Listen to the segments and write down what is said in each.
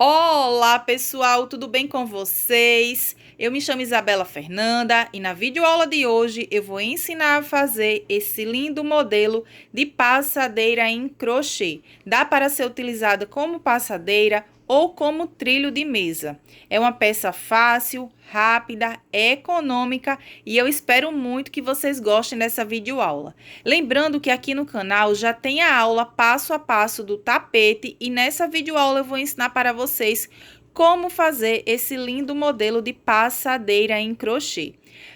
Olá, pessoal, tudo bem com vocês? Eu me chamo Isabela Fernanda e na videoaula de hoje eu vou ensinar a fazer esse lindo modelo de passadeira em crochê. Dá para ser utilizada como passadeira ou como trilho de mesa. É uma peça fácil, rápida, econômica e eu espero muito que vocês gostem dessa videoaula. Lembrando que aqui no canal já tem a aula passo a passo do tapete e nessa videoaula eu vou ensinar para vocês como fazer esse lindo modelo de passadeira em crochê.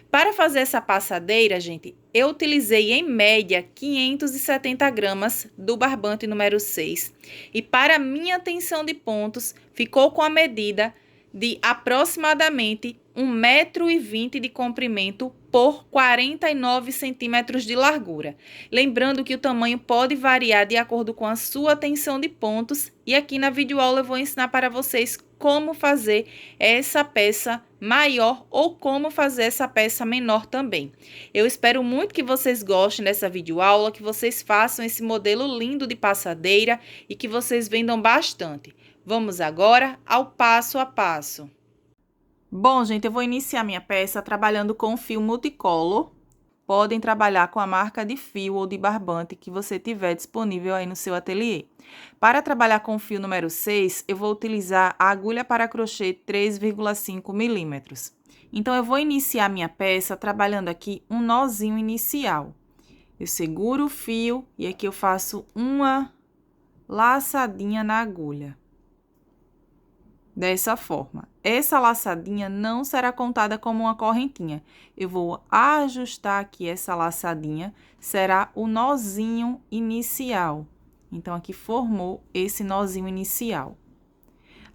Para fazer essa passadeira, gente, eu utilizei em média 570 gramas do barbante número 6. E para minha tensão de pontos, ficou com a medida de aproximadamente 1,20 m de comprimento por 49 centímetros de largura. Lembrando que o tamanho pode variar de acordo com a sua tensão de pontos e aqui na videoaula eu vou ensinar para vocês como fazer essa peça maior ou como fazer essa peça menor também. Eu espero muito que vocês gostem dessa videoaula, que vocês façam esse modelo lindo de passadeira e que vocês vendam bastante. Vamos agora ao passo a passo. Bom, gente, eu vou iniciar minha peça trabalhando com fio multicolor. Podem trabalhar com a marca de fio ou de barbante que você tiver disponível aí no seu ateliê. Para trabalhar com o fio número 6, eu vou utilizar a agulha para crochê 3,5 milímetros. Então, eu vou iniciar minha peça trabalhando aqui um nozinho inicial. Eu seguro o fio e aqui eu faço uma laçadinha na agulha. Dessa forma. Essa laçadinha não será contada como uma correntinha. Eu vou ajustar aqui essa laçadinha, será o nozinho inicial. Então, aqui formou esse nozinho inicial.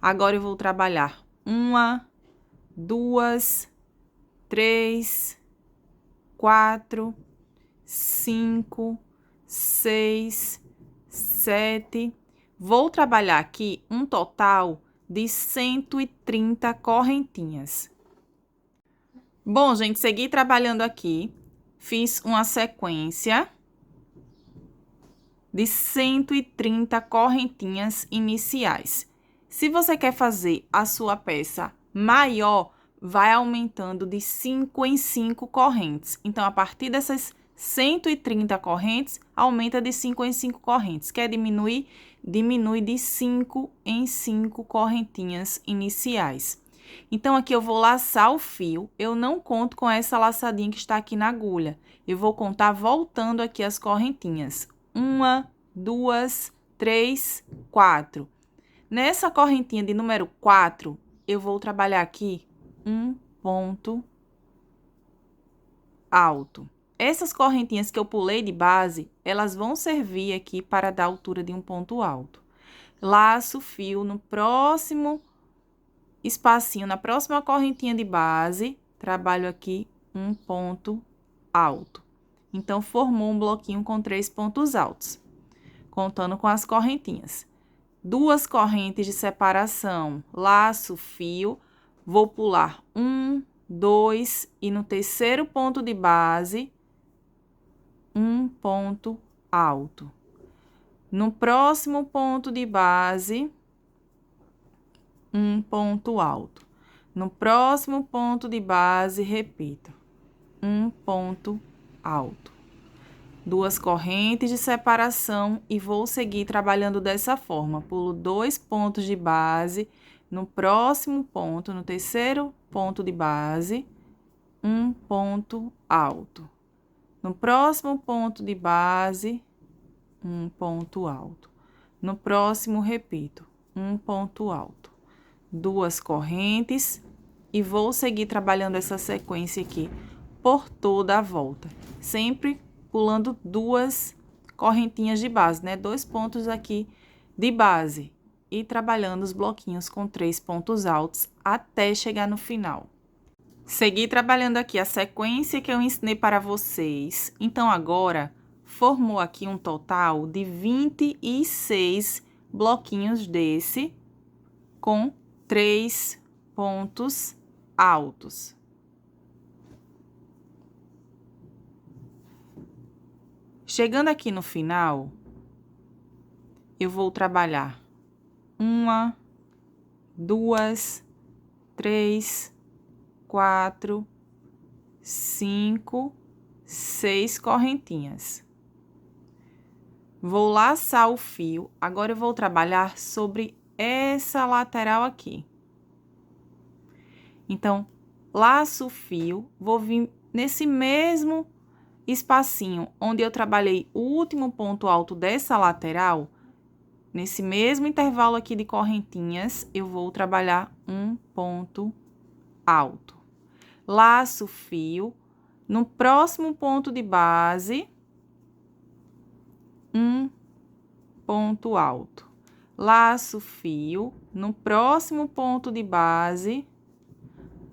Agora, eu vou trabalhar 1, 2, 3, 4, 5, 6, 7. Vou trabalhar aqui um total de 130 correntinhas. Bom, gente, segui trabalhando aqui, fiz uma sequência de 130 correntinhas iniciais. Se você quer fazer a sua peça maior, vai aumentando de 5 em 5 correntes. Então, a partir dessas 130 correntes, aumenta de 5 em 5 correntes. Quer diminuir? Diminui de 5 em 5 correntinhas iniciais. Então, aqui eu vou laçar o fio, eu não conto com essa laçadinha que está aqui na agulha. Eu vou contar voltando aqui as correntinhas. 1, 2, 3, 4. Nessa correntinha de número 4, eu vou trabalhar aqui um ponto alto. Essas correntinhas que eu pulei de base, elas vão servir aqui para dar altura de um ponto alto. Laço o fio no próximo espacinho, na próxima correntinha de base, trabalho aqui um ponto alto. Então, formou um bloquinho com 3 pontos altos, contando com as correntinhas. 2 correntes de separação, laço o fio, vou pular 1, 2 e no terceiro ponto de base, um ponto alto. No próximo ponto de base, um ponto alto. No próximo ponto de base, repita, um ponto alto. 2 correntes de separação e vou seguir trabalhando dessa forma. Pulo 2 pontos de base, no próximo ponto, no terceiro ponto de base, um ponto alto. No próximo ponto de base, um ponto alto. No próximo, repito, um ponto alto. 2 correntes e vou seguir trabalhando essa sequência aqui por toda a volta. Sempre pulando 2 correntinhas de base, né? 2 pontos aqui de base. E trabalhando os bloquinhos com 3 pontos altos até chegar no final. Segui trabalhando aqui a sequência que eu ensinei para vocês. Então, agora, formou aqui um total de 26 bloquinhos desse com 3 pontos altos. Chegando aqui no final, eu vou trabalhar 1, 2, 3, 4, 5, 6 correntinhas. Vou laçar o fio. Agora, eu vou trabalhar sobre essa lateral aqui. Então, laço o fio, vou vir nesse mesmo espacinho onde eu trabalhei o último ponto alto dessa lateral. Nesse mesmo intervalo aqui de correntinhas, eu vou trabalhar um ponto alto. Laço o fio, no próximo ponto de base, um ponto alto. Laço o fio, no próximo ponto de base,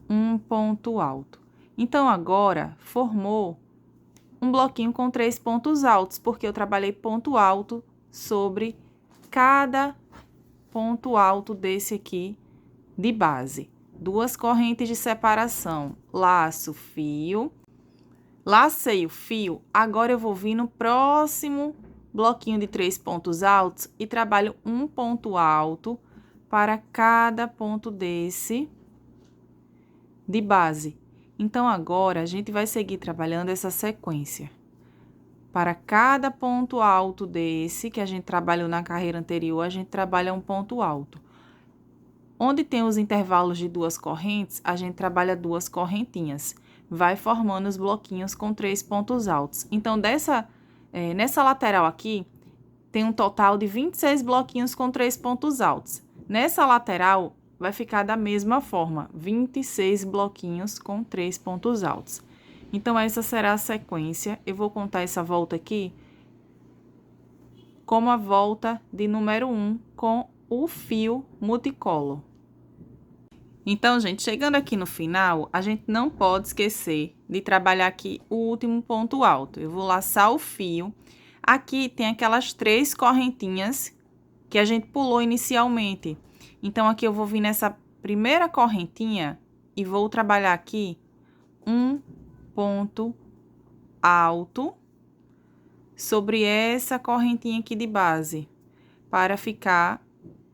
um ponto alto. Então, agora, formou um bloquinho com 3 pontos altos, porque eu trabalhei ponto alto sobre cada ponto alto desse aqui de base. 2 correntes de separação, laço o fio, lacei o fio, agora eu vou vir no próximo bloquinho de 3 pontos altos e trabalho um ponto alto para cada ponto desse de base. Então, agora, a gente vai seguir trabalhando essa sequência. Para cada ponto alto desse, que a gente trabalhou na carreira anterior, a gente trabalha um ponto alto. Onde tem os intervalos de 2 correntes, a gente trabalha 2 correntinhas. Vai formando os bloquinhos com 3 pontos altos. Então, nessa lateral aqui, tem um total de 26 bloquinhos com 3 pontos altos. Nessa lateral, vai ficar da mesma forma, 26 bloquinhos com 3 pontos altos. Então, essa será a sequência. Eu vou contar essa volta aqui como a volta de número 1 com o fio multicolor. Então, gente, chegando aqui no final, a gente não pode esquecer de trabalhar aqui o último ponto alto. Eu vou laçar o fio. Aqui tem aquelas 3 correntinhas que a gente pulou inicialmente. Então, aqui eu vou vir nessa primeira correntinha e vou trabalhar aqui um ponto alto sobre essa correntinha aqui de base, para ficar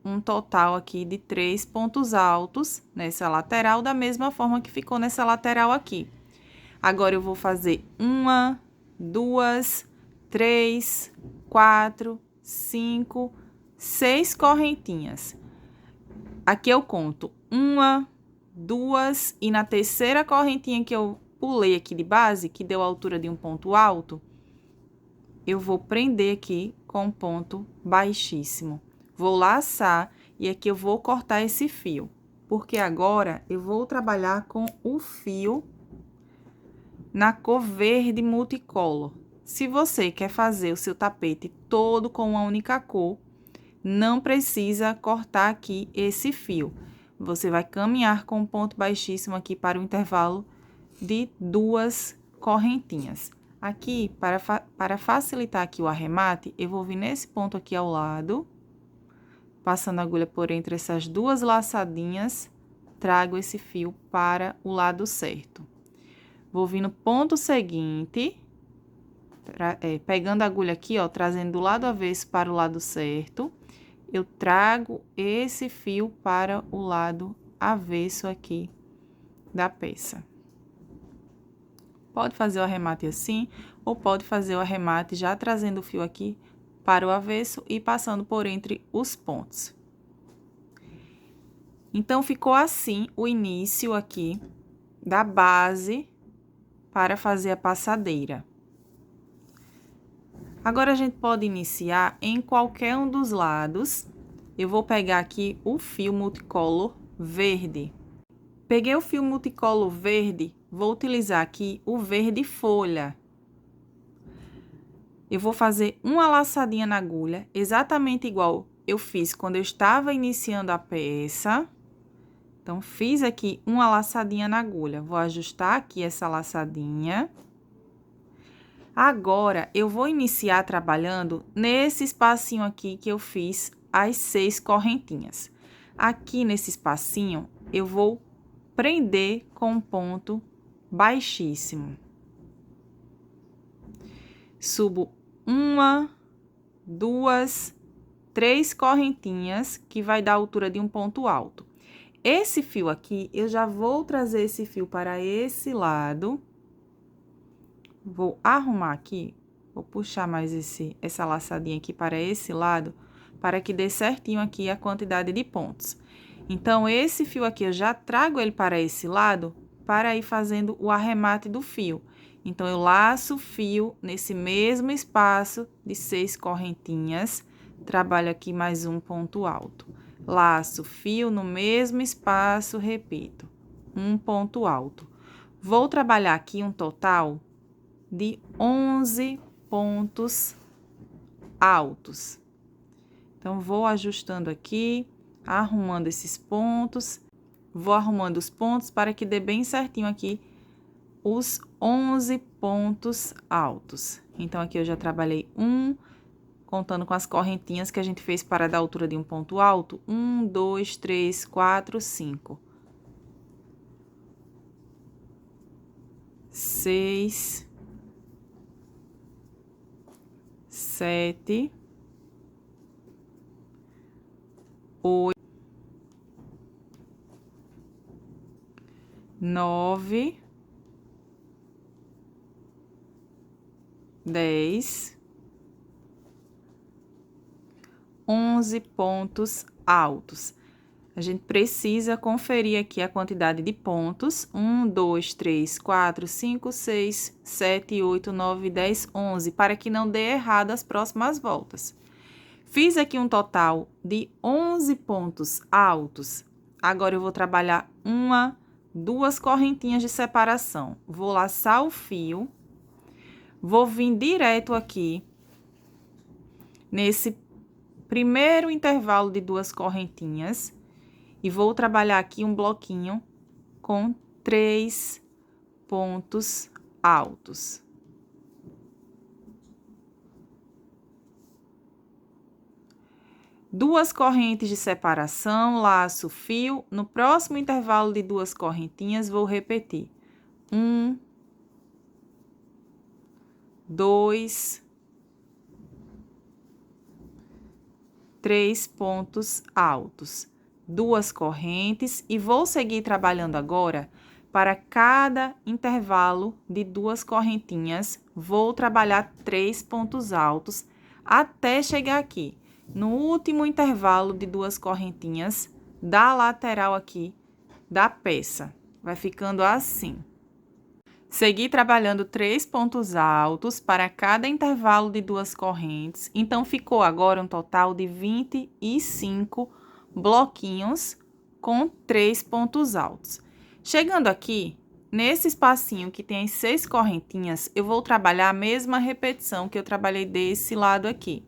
um total aqui de 3 pontos altos nessa lateral, da mesma forma que ficou nessa lateral aqui. Agora, eu vou fazer 1, 2, 3, 4, 5, 6 correntinhas. Aqui eu conto 1, 2, e na terceira correntinha que eu pulei aqui de base, que deu a altura de um ponto alto, eu vou prender aqui com um ponto baixíssimo. Vou laçar e aqui eu vou cortar esse fio, porque agora eu vou trabalhar com o fio na cor verde multicolor. Se você quer fazer o seu tapete todo com uma única cor, não precisa cortar aqui esse fio. Você vai caminhar com um ponto baixíssimo aqui para o intervalo de 2 correntinhas. Aqui, para facilitar aqui o arremate, eu vou vir nesse ponto aqui ao lado, passando a agulha por entre essas 2 laçadinhas, trago esse fio para o lado certo. Vou vir no ponto seguinte, pegando a agulha aqui, ó, trazendo do lado avesso para o lado certo, eu trago esse fio para o lado avesso aqui da peça. Pode fazer o arremate assim, ou pode fazer o arremate já trazendo o fio aqui para o avesso e passando por entre os pontos. Então, ficou assim o início aqui da base para fazer a passadeira. Agora, a gente pode iniciar em qualquer um dos lados. Eu vou pegar aqui o fio multicolor verde. Peguei o fio multicolor verde, vou utilizar aqui o verde folha. Eu vou fazer uma laçadinha na agulha, exatamente igual eu fiz quando eu estava iniciando a peça. Então, fiz aqui uma laçadinha na agulha. Vou ajustar aqui essa laçadinha. Agora, eu vou iniciar trabalhando nesse espacinho aqui que eu fiz as 6 correntinhas. Aqui nesse espacinho, eu vou prender com um ponto baixíssimo. Subo 1, 2, 3 correntinhas, que vai dar a altura de um ponto alto. esse fio aqui, eu já vou trazer esse fio para esse lado. Vou arrumar aqui, vou puxar mais essa laçadinha aqui para esse lado, para que dê certinho aqui a quantidade de pontos. Então, esse fio aqui, eu já trago ele para esse lado, para ir fazendo o arremate do fio. Então, eu laço o fio nesse mesmo espaço de 6 correntinhas, trabalho aqui mais um ponto alto. Laço o fio no mesmo espaço, repito, um ponto alto. Vou trabalhar aqui um total de 11 pontos altos. Então, vou ajustando aqui, arrumando esses pontos, vou arrumando os pontos para que dê bem certinho aqui os 11 pontos altos. Então, aqui eu já trabalhei contando com as correntinhas que a gente fez para dar altura de um ponto alto, 1, 2, 3, 4, 5. 6, 7, 8, 9, 10, 11 pontos altos. A gente precisa conferir aqui a quantidade de pontos. 1, 2, 3, 4, 5, 6, 7, 8, 9, 10, 11, para que não dê errado as próximas voltas. Fiz aqui um total de 11 pontos altos. Agora, eu vou trabalhar duas correntinhas de separação. Vou laçar o fio, vou vir direto aqui, nesse primeiro intervalo de 2 correntinhas, e vou trabalhar aqui um bloquinho com 3 pontos altos. Duas correntes de separação, laço o fio. No próximo intervalo de 2 correntinhas, vou repetir. 1, 2, 3 pontos altos. 2 correntes e vou seguir trabalhando agora para cada intervalo de 2 correntinhas. Vou trabalhar 3 pontos altos até chegar aqui, no último intervalo de 2 correntinhas da lateral aqui da peça. Vai ficando assim. Segui trabalhando 3 pontos altos para cada intervalo de 2 correntes. Então, ficou agora um total de 25 bloquinhos com 3 pontos altos. Chegando aqui, nesse espacinho que tem as 6 correntinhas, eu vou trabalhar a mesma repetição que eu trabalhei desse lado aqui.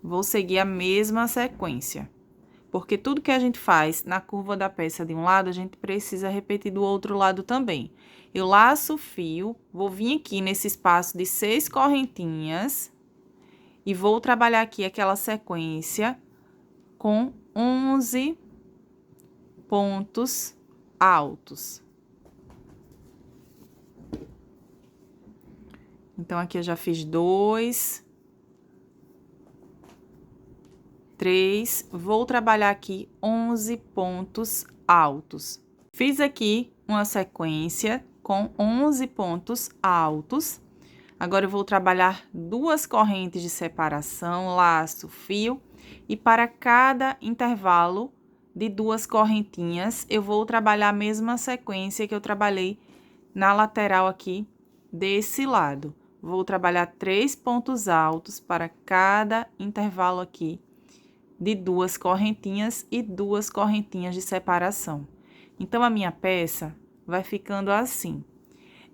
Vou seguir a mesma sequência, porque tudo que a gente faz na curva da peça de um lado, a gente precisa repetir do outro lado também. Eu laço o fio, vou vir aqui nesse espaço de 6 correntinhas e vou trabalhar aqui aquela sequência com 11 pontos altos. Então, aqui eu já fiz 2, 3, vou trabalhar aqui 11 pontos altos. Fiz aqui uma sequência com 11 pontos altos. Agora, eu vou trabalhar 2 correntes de separação, laço, fio, e para cada intervalo de 2 correntinhas, eu vou trabalhar a mesma sequência que eu trabalhei na lateral aqui desse lado. Vou trabalhar 3 pontos altos para cada intervalo aqui de 2 correntinhas e 2 correntinhas de separação. Então, a minha peça vai ficando assim.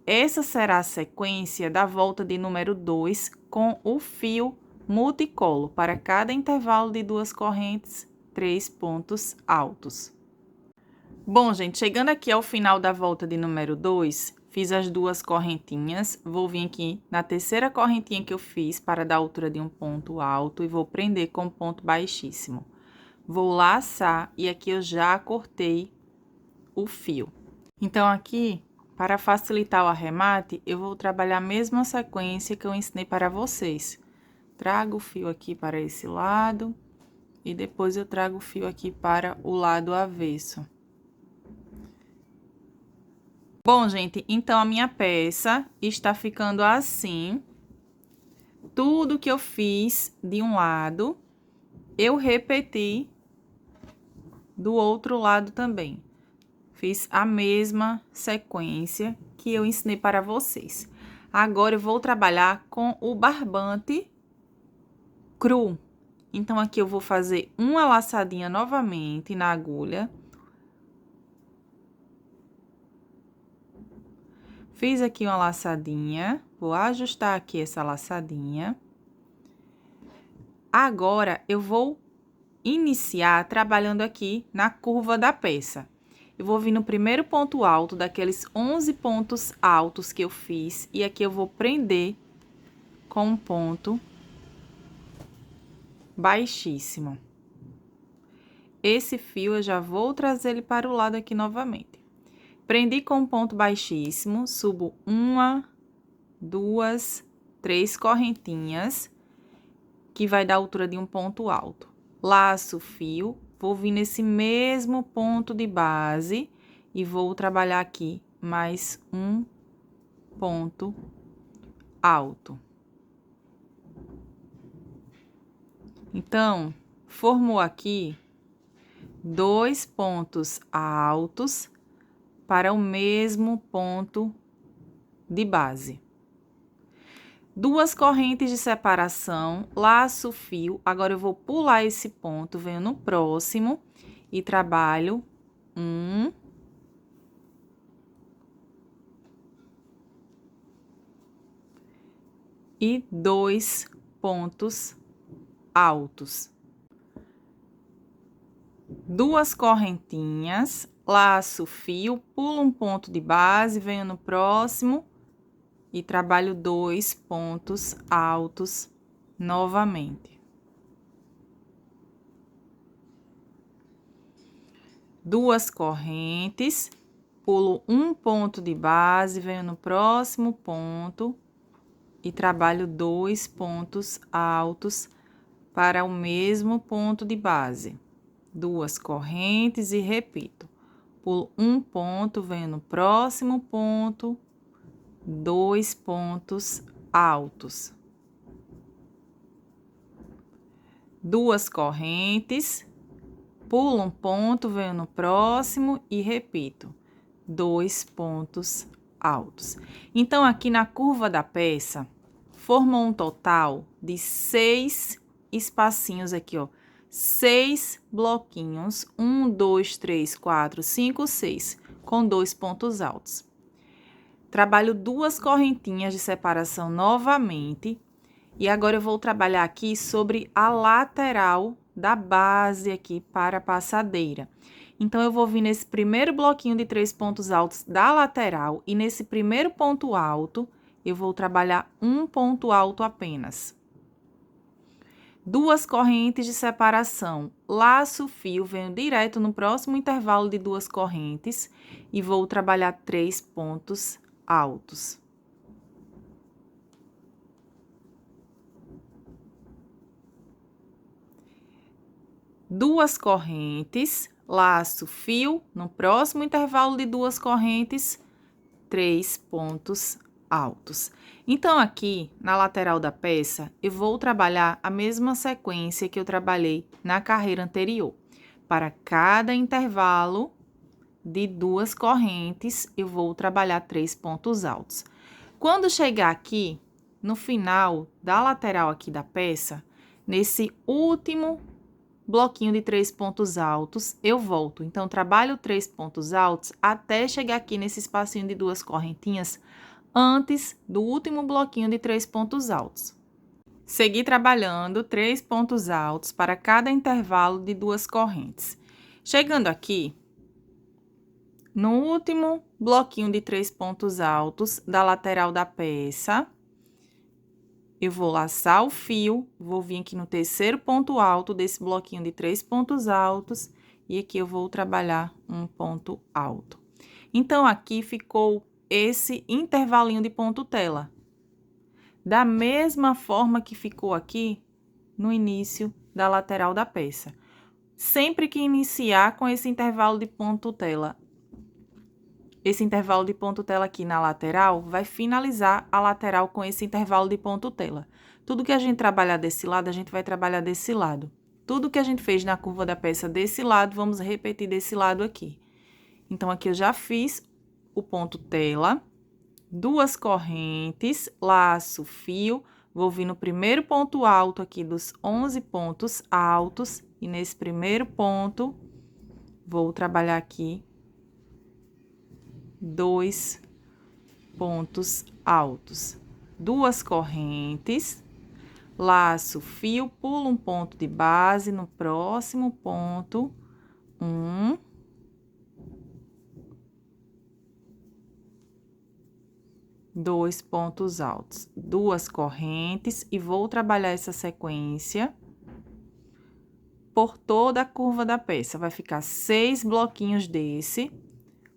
Essa será a sequência da volta de número 2 com o fio multicolo. Para cada intervalo de 2 correntes, 3 pontos altos. Bom, gente, chegando aqui ao final da volta de número 2, fiz as 2 correntinhas, vou vir aqui na terceira correntinha que eu fiz para dar a altura de um ponto alto e vou prender com ponto baixíssimo. Vou laçar e aqui eu já cortei o fio. Então, aqui, para facilitar o arremate, eu vou trabalhar a mesma sequência que eu ensinei para vocês. Trago o fio aqui para esse lado e depois eu trago o fio aqui para o lado avesso. Bom, gente, então a minha peça está ficando assim. Tudo que eu fiz de um lado, eu repeti do outro lado também. Fiz a mesma sequência que eu ensinei para vocês. Agora, eu vou trabalhar com o barbante cru. Então, aqui eu vou fazer uma laçadinha novamente na agulha. Fiz aqui uma laçadinha, vou ajustar aqui essa laçadinha. Agora, eu vou iniciar trabalhando aqui na curva da peça. Eu vou vir no primeiro ponto alto daqueles 11 pontos altos que eu fiz, e aqui eu vou prender com um ponto baixíssimo. Esse fio eu já vou trazer ele para o lado aqui novamente. Prendi com um ponto baixíssimo, subo uma, duas, três correntinhas, que vai dar a altura de um ponto alto. Laço o fio, vou vir nesse mesmo ponto de base e vou trabalhar aqui mais um ponto alto. Então, formou aqui 2 pontos altos para o mesmo ponto de base. 2 correntes de separação, laço o fio. Agora, eu vou pular esse ponto, venho no próximo e trabalho 1, e 2 pontos altos. 2 correntinhas, laço o fio, pulo um ponto de base, venho no próximo e trabalho 2 pontos altos novamente. 2 correntes, pulo um ponto de base, venho no próximo ponto e trabalho 2 pontos altos para o mesmo ponto de base. 2 correntes e repito. Pulo um ponto, venho no próximo ponto, 2 pontos altos. 2 correntes, pulo um ponto, venho no próximo e repito. 2 pontos altos. Então, aqui na curva da peça, formou um total de 6 espacinhos aqui, ó. 6 bloquinhos, 1, 2, 3, 4, 5, 6, com 2 pontos altos. Trabalho 2 correntinhas de separação novamente, e agora eu vou trabalhar aqui sobre a lateral da base aqui para a passadeira. Então, eu vou vir nesse primeiro bloquinho de 3 pontos altos da lateral, e nesse primeiro ponto alto, eu vou trabalhar um ponto alto apenas. 2 correntes de separação, laço o fio, venho direto no próximo intervalo de 2 correntes e vou trabalhar 3 pontos altos. Duas correntes, laço fio, no próximo intervalo de 2 correntes, 3 pontos altos. Então, aqui, na lateral da peça, eu vou trabalhar a mesma sequência que eu trabalhei na carreira anterior. Para cada intervalo de 2 correntes, eu vou trabalhar 3 pontos altos. Quando chegar aqui, no final da lateral aqui da peça, nesse último bloquinho de 3 pontos altos, eu volto. Então, trabalho 3 pontos altos até chegar aqui nesse espacinho de 2 correntinhas, antes do último bloquinho de 3 pontos altos. Segui trabalhando 3 pontos altos para cada intervalo de 2 correntes. Chegando aqui, no último bloquinho de 3 pontos altos da lateral da peça, eu vou laçar o fio, vou vir aqui no terceiro ponto alto desse bloquinho de 3 pontos altos, e aqui eu vou trabalhar um ponto alto. Então, aqui ficou esse intervalinho de ponto tela. Da mesma forma que ficou aqui no início da lateral da peça. Sempre que iniciar com esse intervalo de ponto tela, esse intervalo de ponto tela aqui na lateral vai finalizar a lateral com esse intervalo de ponto tela. Tudo que a gente trabalhar desse lado, a gente vai trabalhar desse lado. Tudo que a gente fez na curva da peça desse lado, vamos repetir desse lado aqui. Então, aqui eu já fiz o ponto tela, 2 correntes, laço, fio, vou vir no primeiro ponto alto aqui dos 11 pontos altos, e nesse primeiro ponto, vou trabalhar aqui 2 pontos altos, 2 correntes, laço, fio, pulo um ponto de base, no próximo ponto, 2 pontos altos, 2 correntes, e vou trabalhar essa sequência por toda a curva da peça. Vai ficar 6 bloquinhos desse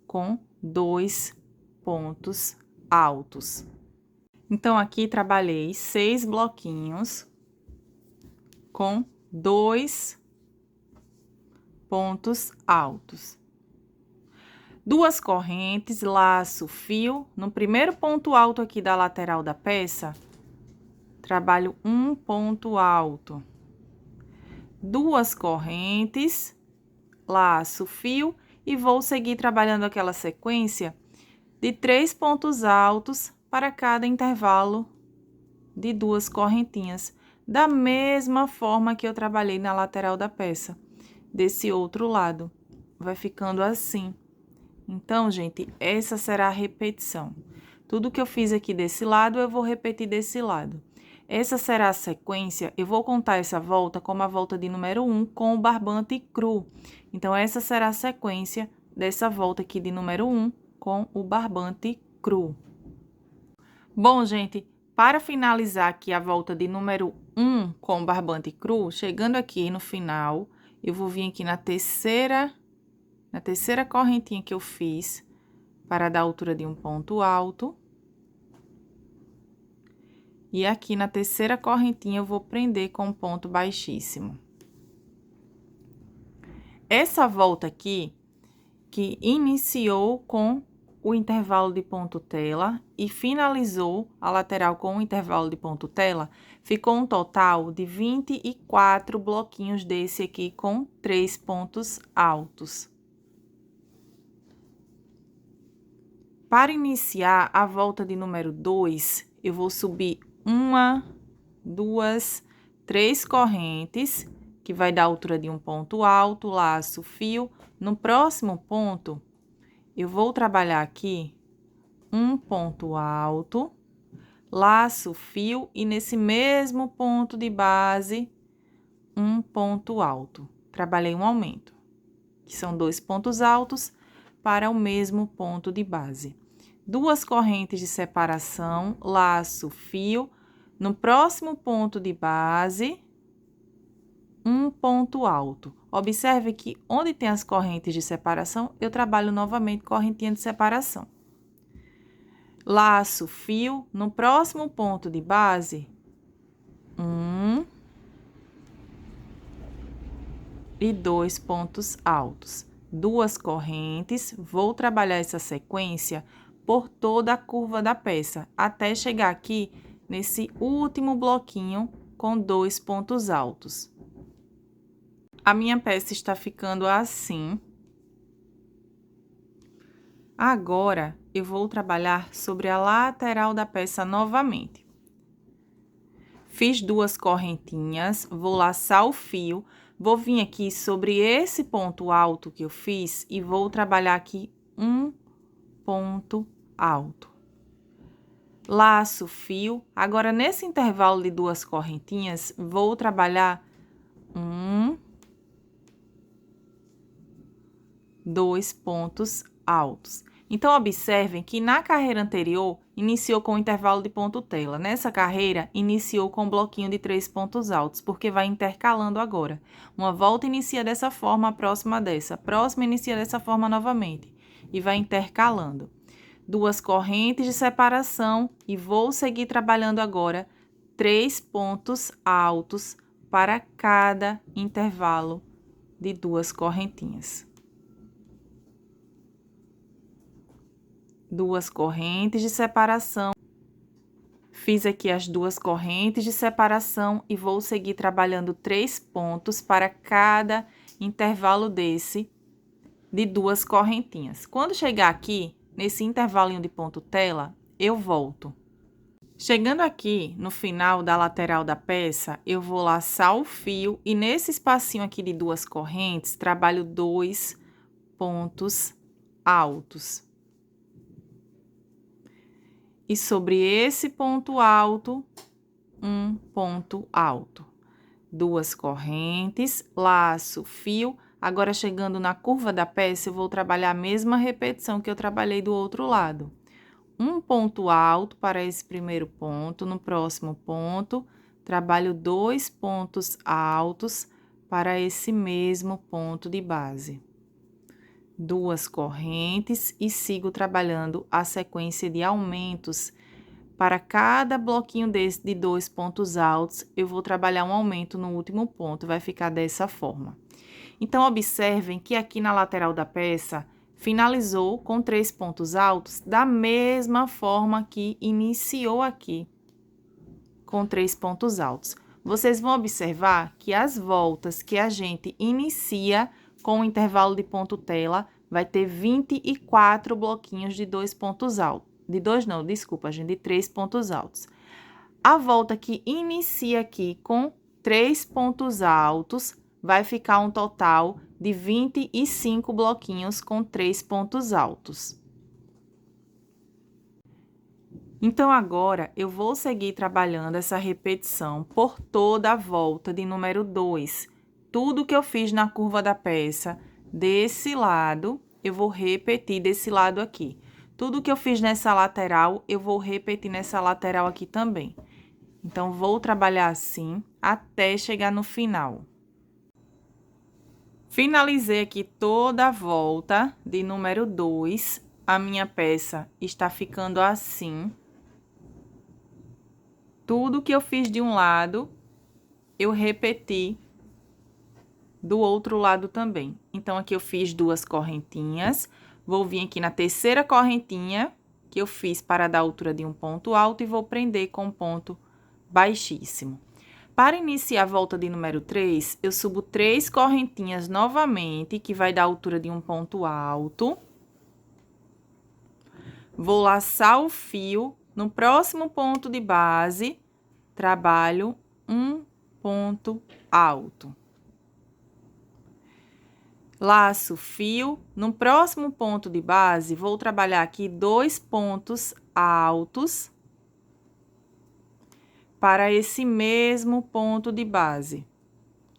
com 2 pontos altos. Então, aqui trabalhei 6 bloquinhos com 2 pontos altos. 2 correntes, laço, fio. No primeiro ponto alto aqui da lateral da peça, trabalho um ponto alto. 2 correntes, laço, fio, e vou seguir trabalhando aquela sequência de 3 pontos altos para cada intervalo de 2 correntinhas, da mesma forma que eu trabalhei na lateral da peça, desse outro lado. Vai ficando assim. Então, gente, essa será a repetição. Tudo que eu fiz aqui desse lado, eu vou repetir desse lado. Essa será a sequência, eu vou contar essa volta como a volta de número 1 com o barbante cru. Então, essa será a sequência dessa volta aqui de número 1 com o barbante cru. Bom, gente, para finalizar aqui a volta de número 1 com o barbante cru, chegando aqui no final, eu vou vir aqui na terceira correntinha que eu fiz, para dar a altura de um ponto alto. E aqui na terceira correntinha, eu vou prender com um ponto baixíssimo. Essa volta aqui, que iniciou com o intervalo de ponto tela e finalizou a lateral com o intervalo de ponto tela, ficou um total de 24 bloquinhos desse aqui com 3 pontos altos. Para iniciar a volta de número 2, eu vou subir 1, 2, 3 correntes, que vai dar a altura de um ponto alto, laço, fio. No próximo ponto, eu vou trabalhar aqui um ponto alto, laço, fio, e nesse mesmo ponto de base, um ponto alto. Trabalhei um aumento, que são 2 pontos altos para o mesmo ponto de base. 2 correntes de separação, laço, fio. No próximo ponto de base, um ponto alto. Observe que onde tem as correntes de separação, eu trabalho novamente correntinha de separação. Laço, fio. No próximo ponto de base, 1 e 2 pontos altos. 2 correntes, vou trabalhar essa sequência por toda a curva da peça, até chegar aqui nesse último bloquinho com 2 pontos altos. A minha peça está ficando assim. Agora, eu vou trabalhar sobre a lateral da peça novamente. Fiz 2 correntinhas, vou laçar o fio, vou vir aqui sobre esse ponto alto que eu fiz e vou trabalhar aqui um ponto alto. Laço, fio. Agora, nesse intervalo de 2 correntinhas, vou trabalhar 2 pontos altos. Então, observem que na carreira anterior, iniciou com o intervalo de ponto tela. Nessa carreira, iniciou com um bloquinho de 3 pontos altos, porque vai intercalando agora. Uma volta inicia dessa forma, a próxima dessa. A próxima inicia dessa forma novamente. E vai intercalando. 2 correntes de separação e vou seguir trabalhando agora 3 pontos altos para cada intervalo de 2 correntinhas. duas correntes de separação. Fiz aqui as duas correntes de separação e vou seguir trabalhando 3 pontos para cada intervalo desse de duas correntinhas. Quando chegar aqui, nesse intervalinho de ponto tela, eu volto. Chegando aqui no final da lateral da peça, eu vou laçar o fio e nesse espacinho aqui de duas correntes, trabalho 2 pontos altos. E sobre esse ponto alto, um ponto alto. Duas correntes, laço, fio. Agora, chegando na curva da peça, eu vou trabalhar a mesma repetição que eu trabalhei do outro lado. Um ponto alto para esse primeiro ponto. No próximo ponto, trabalho 2 pontos altos para esse mesmo ponto de base. Duas correntes e sigo trabalhando a sequência de aumentos. Para cada bloquinho desse de 2 pontos altos, eu vou trabalhar um aumento no último ponto, vai ficar dessa forma. Então, observem que aqui na lateral da peça, finalizou com 3 pontos altos, da mesma forma que iniciou aqui, com 3 pontos altos. Vocês vão observar que as voltas que a gente inicia com o intervalo de ponto tela, vai ter 24 bloquinhos de 2 pontos altos. De 2 não, desculpa, gente, de 3 pontos altos. A volta que inicia aqui com 3 pontos altos, vai ficar um total de 25 bloquinhos com 3 pontos altos. Então, agora, eu vou seguir trabalhando essa repetição por toda a volta de número 2. Tudo que eu fiz na curva da peça, desse lado, eu vou repetir desse lado aqui. Tudo que eu fiz nessa lateral, eu vou repetir nessa lateral aqui também. Então, vou trabalhar assim até chegar no final. Finalizei aqui toda a volta de número 2. A minha peça está ficando assim. Tudo que eu fiz de um lado, eu repeti do outro lado também. Então, aqui eu fiz 2 correntinhas. Vou vir aqui na terceira correntinha que eu fiz para dar a altura de um ponto alto e vou prender com um ponto baixíssimo. Para iniciar a volta de número 3, eu subo 3 correntinhas novamente, que vai dar a altura de um ponto alto. Vou laçar o fio. No próximo ponto de base, trabalho um ponto alto. Laço o fio. No próximo ponto de base, vou trabalhar aqui 2 pontos altos para esse mesmo ponto de base.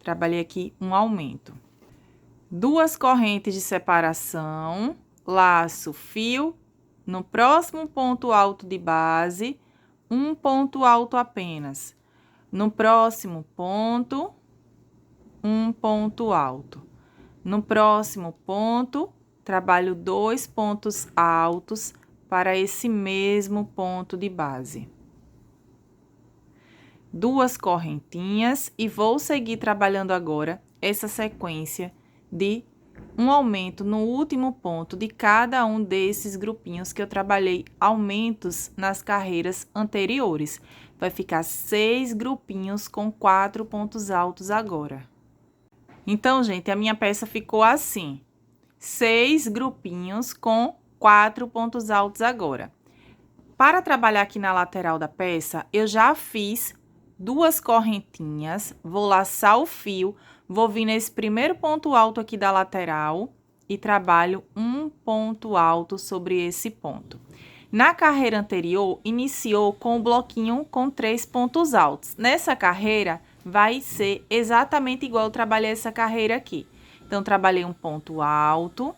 Trabalhei aqui um aumento. 2 correntes de separação, laço fio. No próximo ponto alto de base, um ponto alto apenas. No próximo ponto, um ponto alto. No próximo ponto, trabalho 2 pontos altos para esse mesmo ponto de base. 2 correntinhas e vou seguir trabalhando agora essa sequência de um aumento no último ponto de cada um desses grupinhos que eu trabalhei aumentos nas carreiras anteriores. Vai ficar 6 grupinhos com 4 pontos altos agora. Então, gente, a minha peça ficou assim. 6 grupinhos com 4 pontos altos agora. Para trabalhar aqui na lateral da peça, eu já fiz 2 correntinhas, vou laçar o fio, vou vir nesse primeiro ponto alto aqui da lateral e trabalho um ponto alto sobre esse ponto. Na carreira anterior, iniciou com o bloquinho com 3 pontos altos. Nessa carreira, vai ser exatamente igual eu trabalhei essa carreira aqui. Então, trabalhei um ponto alto,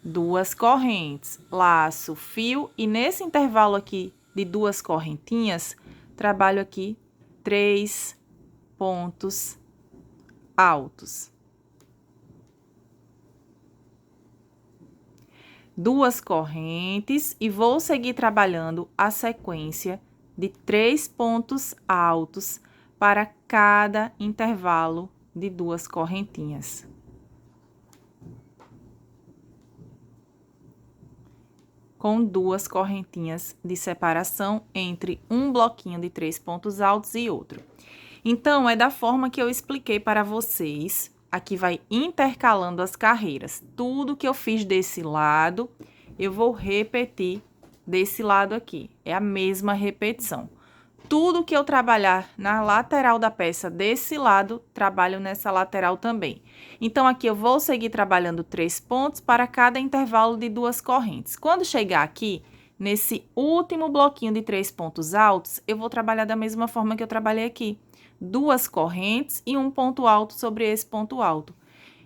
2 correntes, laço, fio e nesse intervalo aqui de 2 correntinhas, trabalho aqui 3 pontos altos. 2 correntes e vou seguir trabalhando a sequência de 3 pontos altos para cada intervalo de 2 correntinhas. com 2 correntinhas de separação entre um bloquinho de 3 pontos altos e outro. Então, é da forma que eu expliquei para vocês. Aqui vai intercalando as carreiras. Tudo que eu fiz desse lado, eu vou repetir desse lado aqui. É a mesma repetição. Tudo que eu trabalhar na lateral da peça desse lado, trabalho nessa lateral também. Então, aqui eu vou seguir trabalhando 3 pontos para cada intervalo de 2 correntes. Quando chegar aqui, nesse último bloquinho de 3 pontos altos, eu vou trabalhar da mesma forma que eu trabalhei aqui. 2 correntes e um ponto alto sobre esse ponto alto.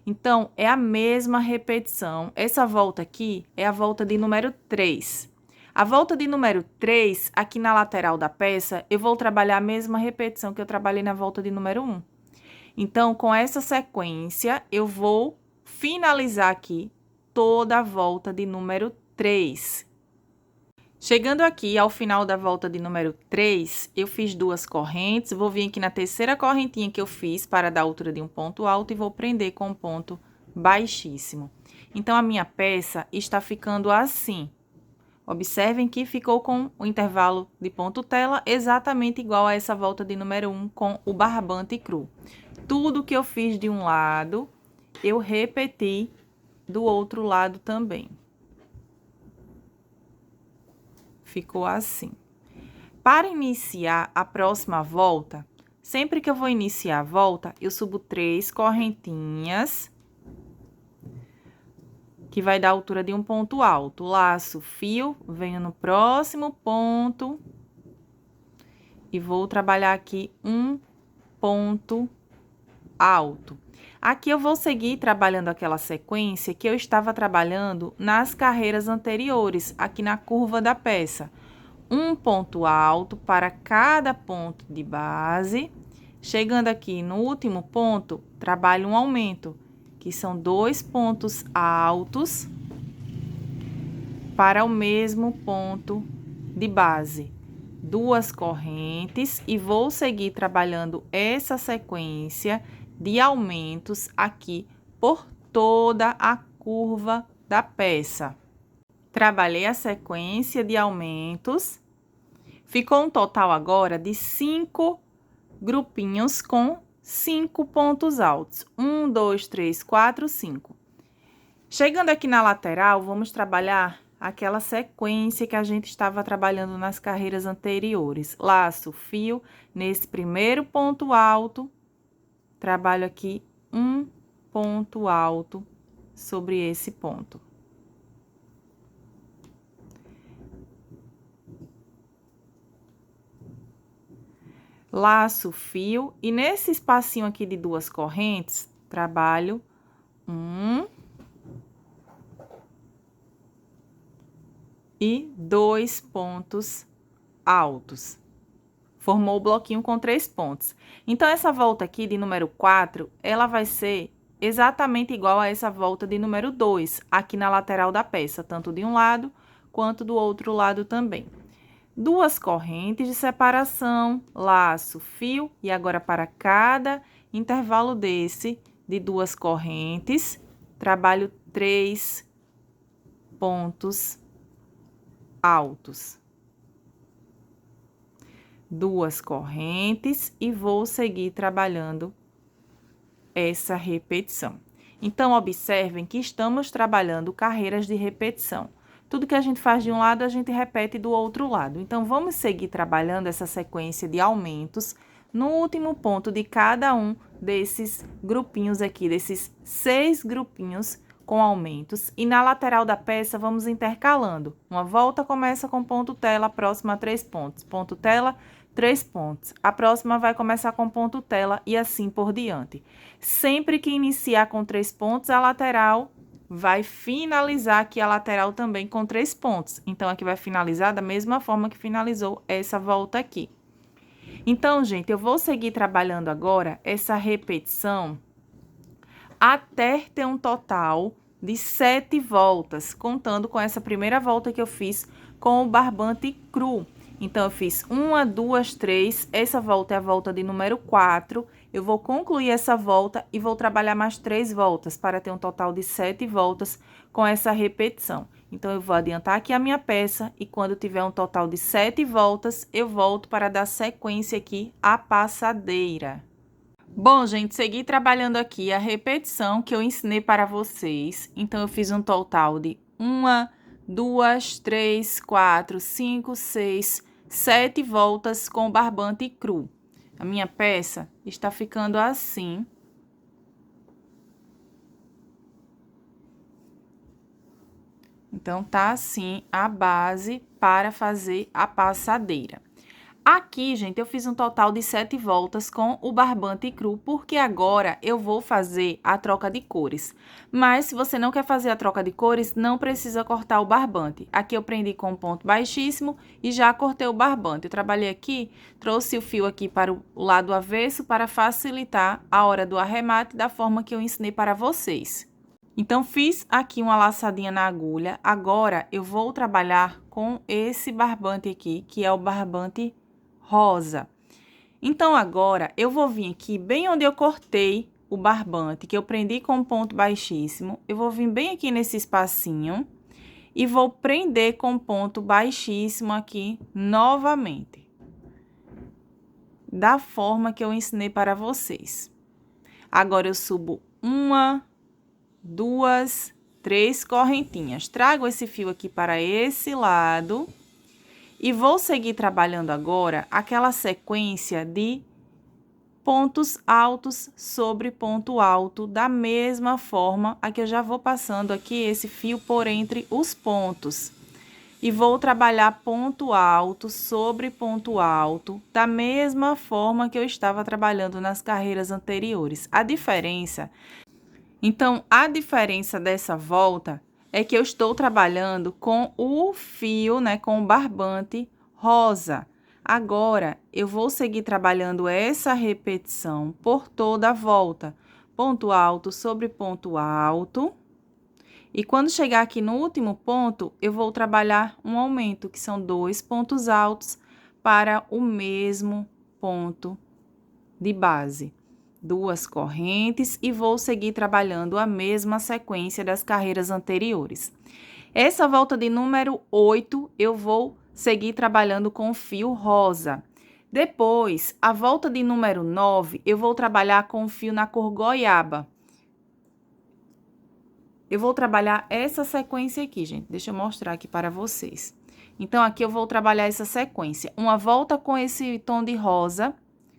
Então, é a mesma repetição. Essa volta aqui é a volta de número 3. A volta de número 3, aqui na lateral da peça, eu vou trabalhar a mesma repetição que eu trabalhei na volta de número 1. Então, com essa sequência, eu vou finalizar aqui toda a volta de número 3. Chegando aqui ao final da volta de número 3, eu fiz 2 correntes, vou vir aqui na terceira correntinha que eu fiz para dar a altura de um ponto alto e vou prender com um ponto baixíssimo. Então, a minha peça está ficando assim. Observem que ficou com o intervalo de ponto tela exatamente igual a essa volta de número 1 com o barbante cru. Tudo que eu fiz de um lado, eu repeti do outro lado também. Ficou assim. Para iniciar a próxima volta, sempre que eu vou iniciar a volta, eu subo 3 correntinhas, que vai dar a altura de um ponto alto. Laço o fio, venho no próximo ponto e vou trabalhar aqui um ponto alto. Aqui eu vou seguir trabalhando aquela sequência que eu estava trabalhando nas carreiras anteriores, aqui na curva da peça. Um ponto alto para cada ponto de base. Chegando aqui no último ponto, trabalho um aumento, que são 2 pontos altos para o mesmo ponto de base. 2 correntes e vou seguir trabalhando essa sequência de aumentos aqui por toda a curva da peça. Trabalhei a sequência de aumentos. Ficou um total agora de 5 grupinhos com 5 pontos altos. 1, 2, 3, 4, 5. Chegando aqui na lateral, vamos trabalhar aquela sequência que a gente estava trabalhando nas carreiras anteriores. Laço, fio, nesse primeiro ponto alto, trabalho aqui um ponto alto sobre esse ponto. Laço, fio, e nesse espacinho aqui de 2 correntes, trabalho e 2 pontos altos. Formou o bloquinho com 3 pontos. Então, essa volta aqui de número 4, ela vai ser exatamente igual a essa volta de número 2, aqui na lateral da peça, tanto de um lado quanto do outro lado também. 2 correntes de separação, laço, fio, e agora para cada intervalo desse, de 2 correntes, trabalho 3 pontos altos. 2 correntes e vou seguir trabalhando essa repetição. Então, observem que estamos trabalhando carreiras de repetição. Tudo que a gente faz de um lado, a gente repete do outro lado. Então, vamos seguir trabalhando essa sequência de aumentos no último ponto de cada um desses grupinhos aqui, desses 6 grupinhos com aumentos. E na lateral da peça, vamos intercalando. Uma volta começa com ponto tela, a próxima a 3 pontos. Ponto tela, 3 pontos. A próxima vai começar com ponto tela e assim por diante. Sempre que iniciar com 3 pontos, a lateral vai finalizar aqui a lateral também com 3 pontos. Então, aqui vai finalizar da mesma forma que finalizou essa volta aqui. Então, gente, eu vou seguir trabalhando agora essa repetição até ter um total de 7 voltas, contando com essa primeira volta que eu fiz com o barbante cru. Então, eu fiz 1, 2, 3, essa volta é a volta de número 4. Eu vou concluir essa volta e vou trabalhar mais 3 voltas para ter um total de 7 voltas com essa repetição. Então, eu vou adiantar aqui a minha peça e quando tiver um total de 7 voltas, eu volto para dar sequência aqui à passadeira. Bom, gente, segui trabalhando aqui a repetição que eu ensinei para vocês. Então, eu fiz um total de 1, 2, 3, 4, 5, 6, 7 voltas com o barbante cru. A minha peça está ficando assim. Então, tá assim a base para fazer a passadeira. Aqui, gente, eu fiz um total de 7 voltas com o barbante cru, porque agora eu vou fazer a troca de cores. Mas, se você não quer fazer a troca de cores, não precisa cortar o barbante. Aqui eu prendi com um ponto baixíssimo e já cortei o barbante. Eu trabalhei aqui, trouxe o fio aqui para o lado avesso para facilitar a hora do arremate da forma que eu ensinei para vocês. Então, fiz aqui uma laçadinha na agulha. Agora, eu vou trabalhar com esse barbante aqui, que é o barbante rosa. Então, agora, eu vou vir aqui bem onde eu cortei o barbante, que eu prendi com um ponto baixíssimo. Eu vou vir bem aqui nesse espacinho e vou prender com ponto baixíssimo aqui novamente. Da forma que eu ensinei para vocês. Agora, eu subo 1, 2, 3 correntinhas. Trago esse fio aqui para esse lado e vou seguir trabalhando agora aquela sequência de pontos altos sobre ponto alto, da mesma forma a que eu já vou passando aqui esse fio por entre os pontos. E vou trabalhar ponto alto sobre ponto alto, da mesma forma que eu estava trabalhando nas carreiras anteriores. A diferença dessa volta é que eu estou trabalhando com o fio, né, com o barbante rosa. Agora, eu vou seguir trabalhando essa repetição por toda a volta. Ponto alto sobre ponto alto. E quando chegar aqui no último ponto, eu vou trabalhar um aumento, que são 2 pontos altos para o mesmo ponto de base. 2 correntes e vou seguir trabalhando a mesma sequência das carreiras anteriores. Essa volta de número 8, eu vou seguir trabalhando com fio rosa. Depois, a volta de número 9, eu vou trabalhar com fio na cor goiaba. Eu vou trabalhar essa sequência aqui, gente. Deixa eu mostrar aqui para vocês. Então, aqui eu vou trabalhar essa sequência. Uma volta com esse tom de rosa,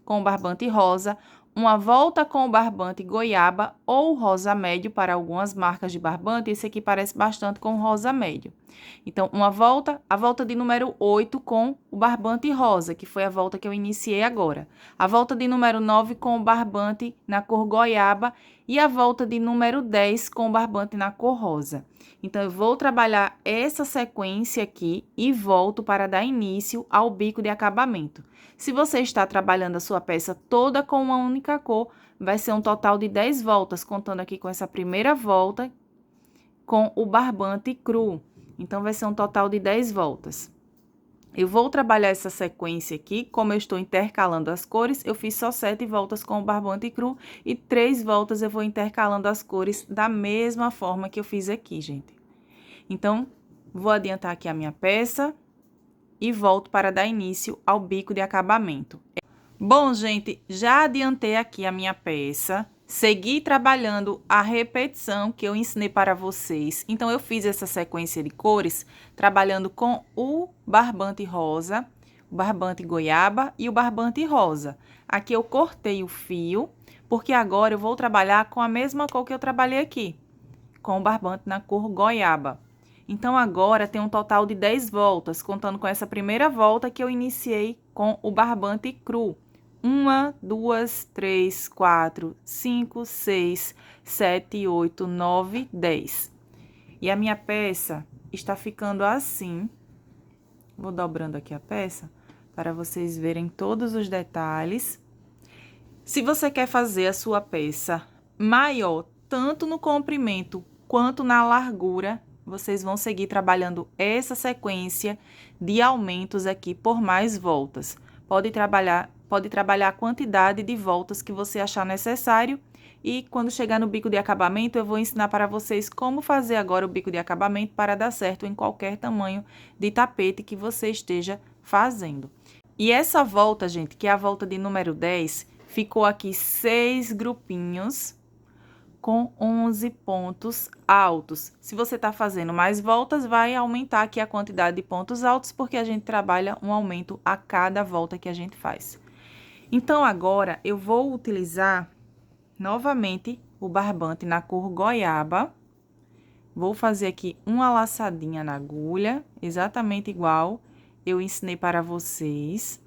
com o barbante rosa. Uma volta com o barbante goiaba ou rosa médio para algumas marcas de barbante. Esse aqui parece bastante com o rosa médio. Então, a volta de número 8 com o barbante rosa, que foi a volta que eu iniciei agora. A volta de número 9 com o barbante na cor goiaba e a volta de número 10 com o barbante na cor rosa. Então, eu vou trabalhar essa sequência aqui e volto para dar início ao bico de acabamento. Se você está trabalhando a sua peça toda com uma única cor, vai ser um total de 10 voltas, contando aqui com essa primeira volta com o barbante cru. Então, vai ser um total de 10 voltas. Eu vou trabalhar essa sequência aqui, como eu estou intercalando as cores, eu fiz só 7 voltas com o barbante cru e 3 voltas eu vou intercalando as cores da mesma forma que eu fiz aqui, gente. Então, vou adiantar aqui a minha peça e volto para dar início ao bico de acabamento. Bom, gente, já adiantei aqui a minha peça, segui trabalhando a repetição que eu ensinei para vocês. Então, eu fiz essa sequência de cores, trabalhando com o barbante rosa, o barbante goiaba e o barbante rosa. Aqui eu cortei o fio, porque agora eu vou trabalhar com a mesma cor que eu trabalhei aqui, com o barbante na cor goiaba. Então, agora tem um total de 10 voltas, contando com essa primeira volta que eu iniciei com o barbante cru. 1, 2, 3, 4, 5, 6, 7, 8, 9, 10. E a minha peça está ficando assim. Vou dobrando aqui a peça para vocês verem todos os detalhes. Se você quer fazer a sua peça maior, tanto no comprimento quanto na largura, vocês vão seguir trabalhando essa sequência de aumentos aqui por mais voltas. Pode trabalhar a quantidade de voltas que você achar necessário E quando chegar no bico de acabamento, eu vou ensinar para vocês como fazer agora o bico de acabamento para dar certo em qualquer tamanho de tapete que você esteja fazendo. E essa volta, gente, que é a volta de número 10, ficou aqui 6 grupinhos com 11 pontos altos. Se você está fazendo mais voltas, vai aumentar aqui a quantidade de pontos altos, porque a gente trabalha um aumento a cada volta que a gente faz. Então, agora, eu vou utilizar novamente o barbante na cor goiaba. Vou fazer aqui uma laçadinha na agulha, exatamente igual eu ensinei para vocês.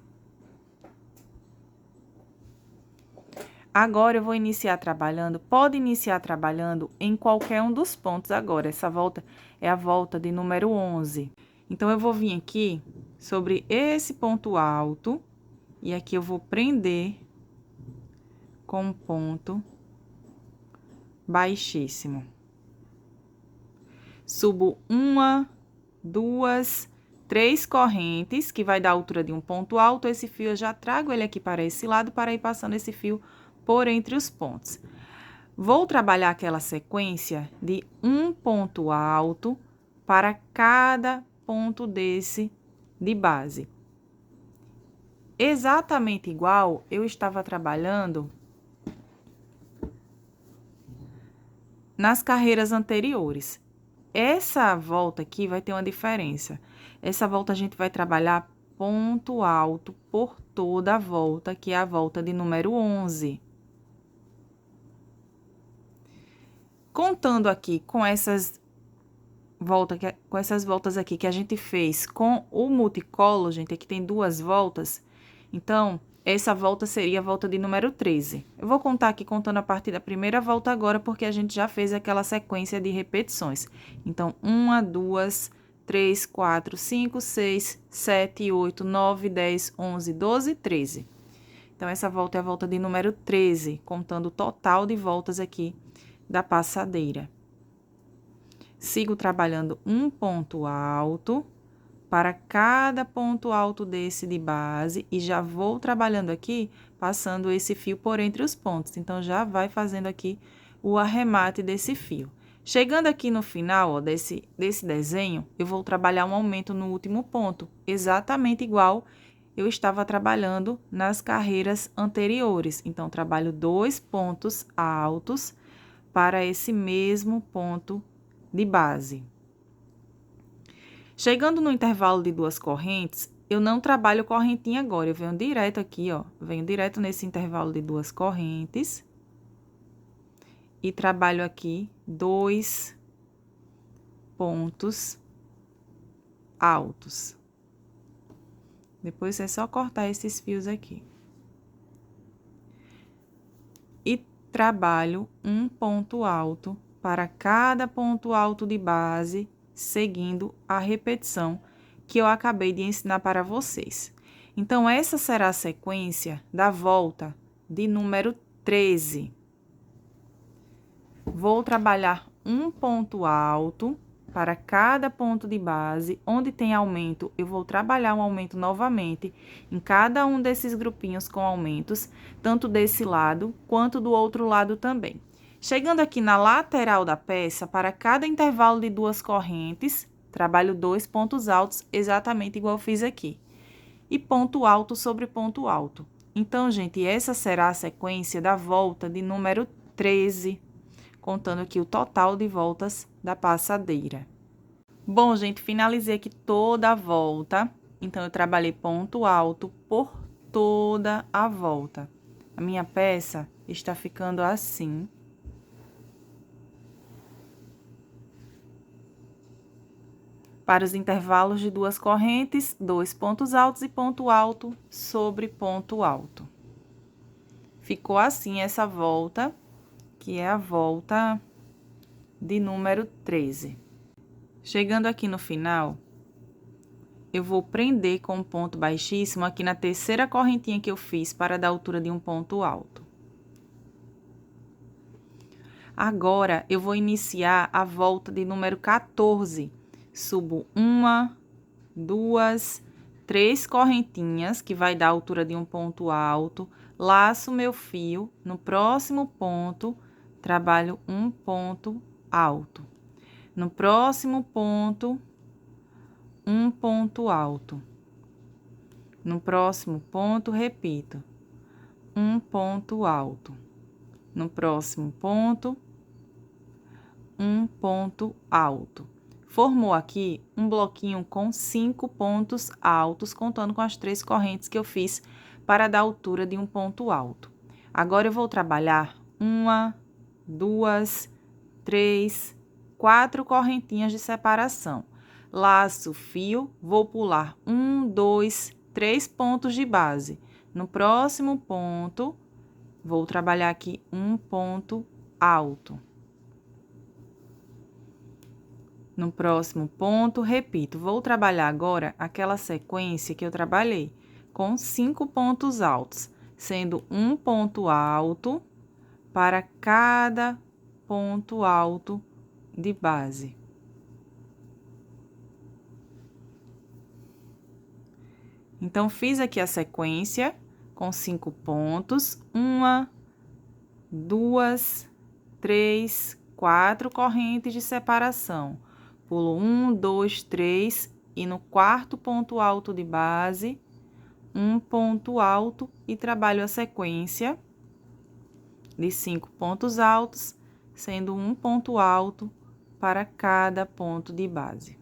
Agora, eu vou iniciar trabalhando, pode iniciar trabalhando em qualquer um dos pontos agora. Essa volta é a volta de número 11. Então, eu vou vir aqui sobre esse ponto alto, e aqui eu vou prender com um ponto baixíssimo. Subo 1, 2, 3 correntes, que vai dar a altura de um ponto alto. Esse fio eu já trago ele aqui para esse lado, para ir passando esse fio por entre os pontos. Vou trabalhar aquela sequência de um ponto alto para cada ponto desse de base. Exatamente igual eu estava trabalhando nas carreiras anteriores. Essa volta aqui vai ter uma diferença. Essa volta a gente vai trabalhar ponto alto por toda a volta, que é a volta de número 11. Contando aqui com essas voltas aqui que a gente fez com o multicolo, gente, aqui tem 2 voltas. Então, essa volta seria a volta de número 13. Eu vou contar aqui contando a partir da primeira volta agora, porque a gente já fez aquela sequência de repetições. Então, 1, 2, 3, 4, 5, 6, 7, 8, 9, 10, 11, 12, 13. Então, essa volta é a volta de número 13, contando o total de voltas aqui da passadeira. Sigo trabalhando um ponto alto para cada ponto alto desse de base e já vou trabalhando aqui, passando esse fio por entre os pontos. Então, já vai fazendo aqui o arremate desse fio. Chegando aqui no final, ó, desse desenho, eu vou trabalhar um aumento no último ponto, exatamente igual eu estava trabalhando nas carreiras anteriores. Então, trabalho 2 pontos altos para esse mesmo ponto de base. Chegando no intervalo de 2 correntes, eu não trabalho correntinha agora, eu venho direto aqui, ó, venho direto nesse intervalo de 2 correntes e trabalho aqui 2 pontos altos. Depois é só cortar esses fios aqui. E trabalho um ponto alto para cada ponto alto de base, seguindo a repetição que eu acabei de ensinar para vocês. Então, essa será a sequência da volta de número 13. Vou trabalhar um ponto alto para cada ponto de base. Onde tem aumento, eu vou trabalhar um aumento novamente em cada um desses grupinhos com aumentos, tanto desse lado quanto do outro lado também. Chegando aqui na lateral da peça, para cada intervalo de 2 correntes, trabalho 2 pontos altos, exatamente igual eu fiz aqui. E ponto alto sobre ponto alto. Então, gente, essa será a sequência da volta de número 13, contando aqui o total de voltas da passadeira. Bom, gente, finalizei aqui toda a volta. Então, eu trabalhei ponto alto por toda a volta. A minha peça está ficando assim. Para os intervalos de 2 correntes, 2 pontos altos e ponto alto sobre ponto alto. Ficou assim essa volta, que é a volta de número 13. Chegando aqui no final, eu vou prender com um ponto baixíssimo aqui na terceira correntinha que eu fiz para dar altura de um ponto alto. Agora, eu vou iniciar a volta de número 14. Subo 1, 2, 3 correntinhas, que vai dar a altura de um ponto alto. laço meu fio, no próximo ponto, trabalho um ponto alto. No próximo ponto, um ponto alto. No próximo ponto, repito, um ponto alto. No próximo ponto, um ponto alto. Formou aqui um bloquinho com 5 pontos altos, contando com as 3 correntes que eu fiz para dar altura de um ponto alto. Agora, eu vou trabalhar 1, 2, 3, 4 correntinhas de separação. Laço fio, vou pular 1, 2, 3 pontos de base. No próximo ponto, vou trabalhar aqui um ponto alto. No próximo ponto, repito, vou trabalhar agora aquela sequência que eu trabalhei, com 5 pontos altos, sendo um ponto alto para cada ponto alto de base. Então, fiz aqui a sequência com 5 pontos, 1, 2, 3, 4 correntes de separação. Pulo 1, 2, 3 e no quarto ponto alto de base, um ponto alto e trabalho a sequência de 5 pontos altos, sendo um ponto alto para cada ponto de base.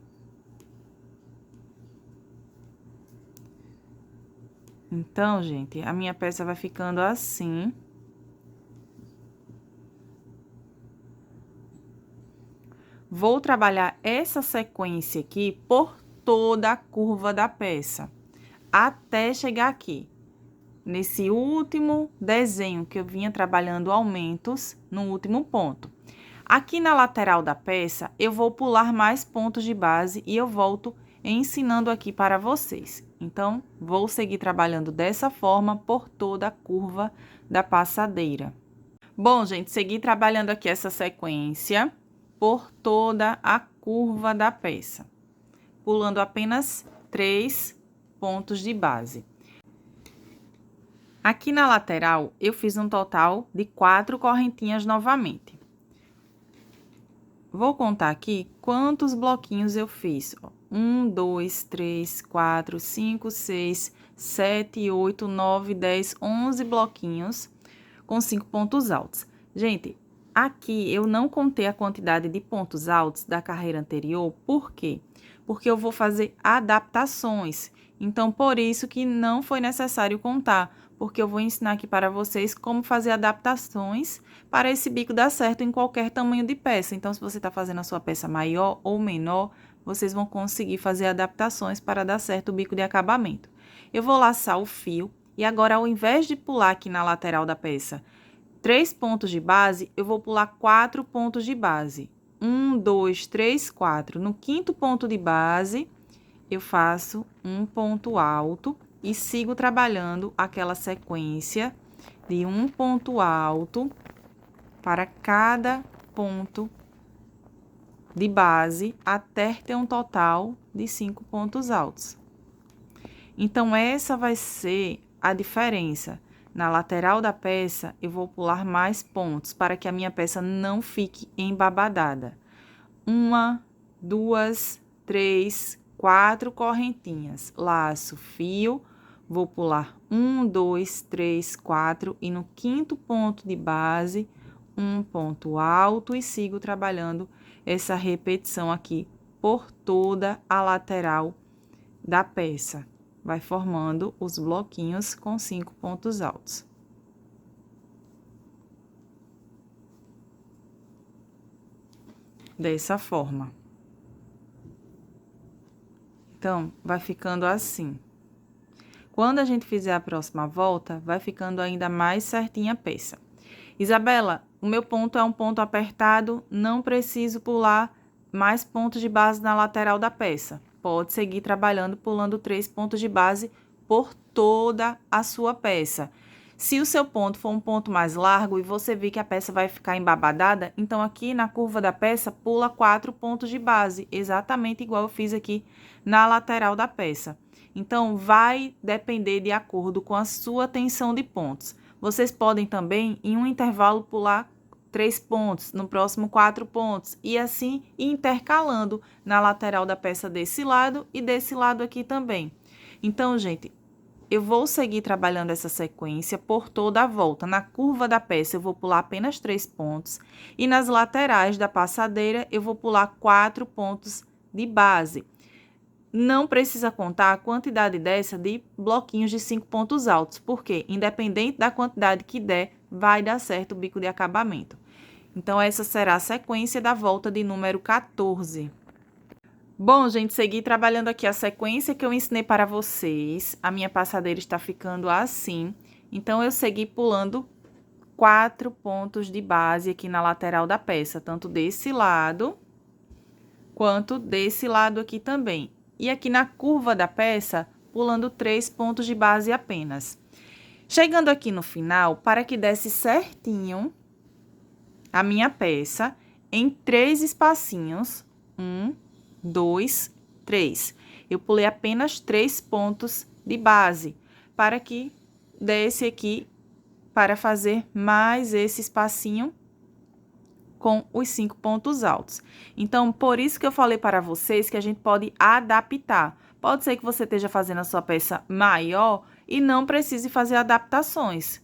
Então, gente, a minha peça vai ficando assim. Vou trabalhar essa sequência aqui por toda a curva da peça, até chegar aqui, nesse último desenho que eu vinha trabalhando aumentos no último ponto. Aqui na lateral da peça, eu vou pular mais pontos de base e eu volto ensinando aqui para vocês. Então, vou seguir trabalhando dessa forma por toda a curva da passadeira. Bom, gente, segui trabalhando aqui essa sequência por toda a curva da peça, pulando apenas 3 pontos de base. Aqui na lateral, eu fiz um total de 4 correntinhas novamente. Vou contar aqui quantos bloquinhos eu fiz. 1, 2, 3, 4, 5, 6, 7, 8, 9, 10, 11 bloquinhos com 5 pontos altos. Gente, aqui eu não contei a quantidade de pontos altos da carreira anterior, por quê? Porque eu vou fazer adaptações. Então, por isso que não foi necessário contar, porque eu vou ensinar aqui para vocês como fazer adaptações para esse bico dar certo em qualquer tamanho de peça. Então, se você está fazendo a sua peça maior ou menor, vocês vão conseguir fazer adaptações para dar certo o bico de acabamento. Eu vou laçar o fio e agora, ao invés de pular aqui na lateral da peça 3 pontos de base, eu vou pular 4 pontos de base. 1, 2, 3, 4. No quinto ponto de base, eu faço um ponto alto e sigo trabalhando aquela sequência de um ponto alto para cada ponto de base, até ter um total de 5 pontos altos. Então, essa vai ser a diferença. Na lateral da peça, eu vou pular mais pontos para que a minha peça não fique embabadada. 1, 2, 3, 4 correntinhas. Laço fio, vou pular 1, 2, 3, 4 e no quinto ponto de base, um ponto alto e sigo trabalhando essa repetição aqui por toda a lateral da peça. Vai formando os bloquinhos com 5 pontos altos. Dessa forma. Então, vai ficando assim. Quando a gente fizer a próxima volta, vai ficando ainda mais certinha a peça. Isabela, o meu ponto é um ponto apertado, não preciso pular mais pontos de base na lateral da peça. Pode seguir trabalhando, pulando 3 pontos de base por toda a sua peça. Se o seu ponto for um ponto mais largo e você vir que a peça vai ficar embabadada, então aqui na curva da peça, pula 4 pontos de base, exatamente igual eu fiz aqui na lateral da peça. Então, vai depender de acordo com a sua tensão de pontos. Vocês podem também, em um intervalo, pular 3 pontos, no próximo 4 pontos, e assim intercalando na lateral da peça desse lado e desse lado aqui também. Então, gente, eu vou seguir trabalhando essa sequência por toda a volta. Na curva da peça, eu vou pular apenas 3 pontos. E nas laterais da passadeira, eu vou pular 4 pontos de base. Não precisa contar a quantidade dessa de bloquinhos de 5 pontos altos, porque, independente da quantidade que der, vai dar certo o bico de acabamento. Então, essa será a sequência da volta de número 14. Bom, gente, segui trabalhando aqui a sequência que eu ensinei para vocês. A minha passadeira está ficando assim. Então, eu segui pulando 4 pontos de base aqui na lateral da peça, tanto desse lado, quanto desse lado aqui também. E aqui na curva da peça, pulando 3 pontos de base apenas. Chegando aqui no final, para que desse certinho a minha peça, em 3 espacinhos, 1, 2, 3. Eu pulei apenas 3 pontos de base, para que desse aqui, para fazer mais esse espacinho com os 5 pontos altos. Então, por isso que eu falei para vocês que a gente pode adaptar. Pode ser que você esteja fazendo a sua peça maior e não precise fazer adaptações.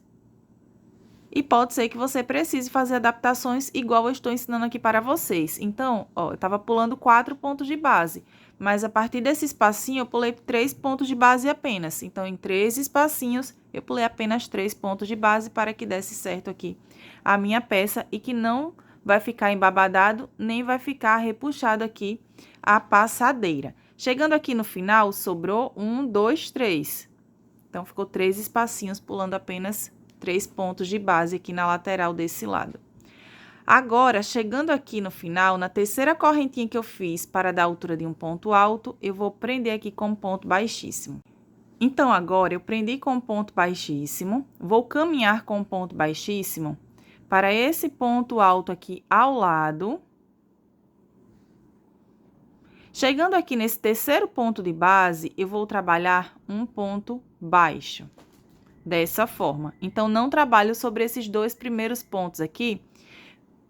E pode ser que você precise fazer adaptações igual eu estou ensinando aqui para vocês. Então, ó, eu estava pulando 4 pontos de base, mas a partir desse espacinho eu pulei 3 pontos de base apenas. Então, em 3 espacinhos, eu pulei apenas 3 pontos de base para que desse certo aqui a minha peça e que não vai ficar embabadado, nem vai ficar repuxado aqui a passadeira. Chegando aqui no final, sobrou 1, 2, 3. Então, ficou 3 espacinhos pulando apenas 3 pontos de base aqui na lateral desse lado. Agora, chegando aqui no final, na terceira correntinha que eu fiz para dar a altura de um ponto alto, eu vou prender aqui com um ponto baixíssimo. Então, agora, eu prendi com um ponto baixíssimo, vou caminhar com um ponto baixíssimo para esse ponto alto aqui ao lado. Chegando aqui nesse terceiro ponto de base, eu vou trabalhar um ponto baixo. Dessa forma. Então, não trabalho sobre esses 2 primeiros pontos aqui,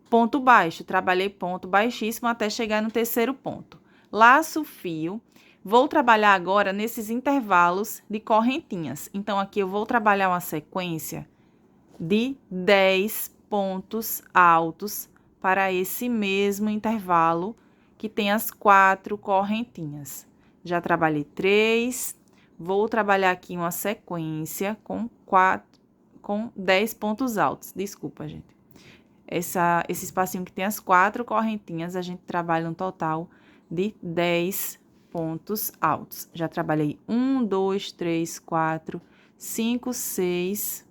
ponto baixo. Trabalhei ponto baixíssimo até chegar no terceiro ponto. Laço o fio. Vou trabalhar agora nesses intervalos de correntinhas. Então, aqui eu vou trabalhar uma sequência de 10 pontos altos para esse mesmo intervalo que tem as 4 correntinhas. Já trabalhei 3. Vou trabalhar aqui uma sequência com 10 pontos altos. Desculpa, gente. Esse espacinho que tem as 4 correntinhas, a gente trabalha um total de 10 pontos altos. Já trabalhei 1, 2, 3, 4, 5, 6,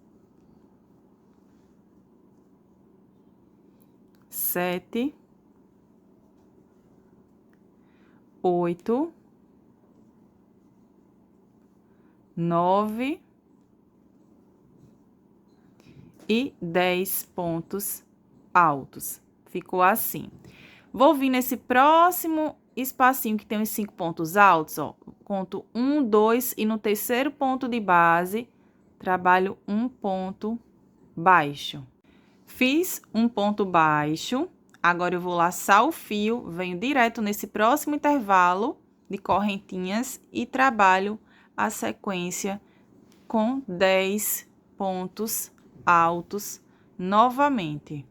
7, 8, 9 e 10 pontos altos. Ficou assim. Vou vir nesse próximo espacinho que tem os 5 pontos altos, ó. Conto 1, 2 e no terceiro ponto de base, trabalho um ponto baixo. Fiz um ponto baixo, agora eu vou laçar o fio, venho direto nesse próximo intervalo de correntinhas e trabalho a sequência com 10 pontos altos novamente.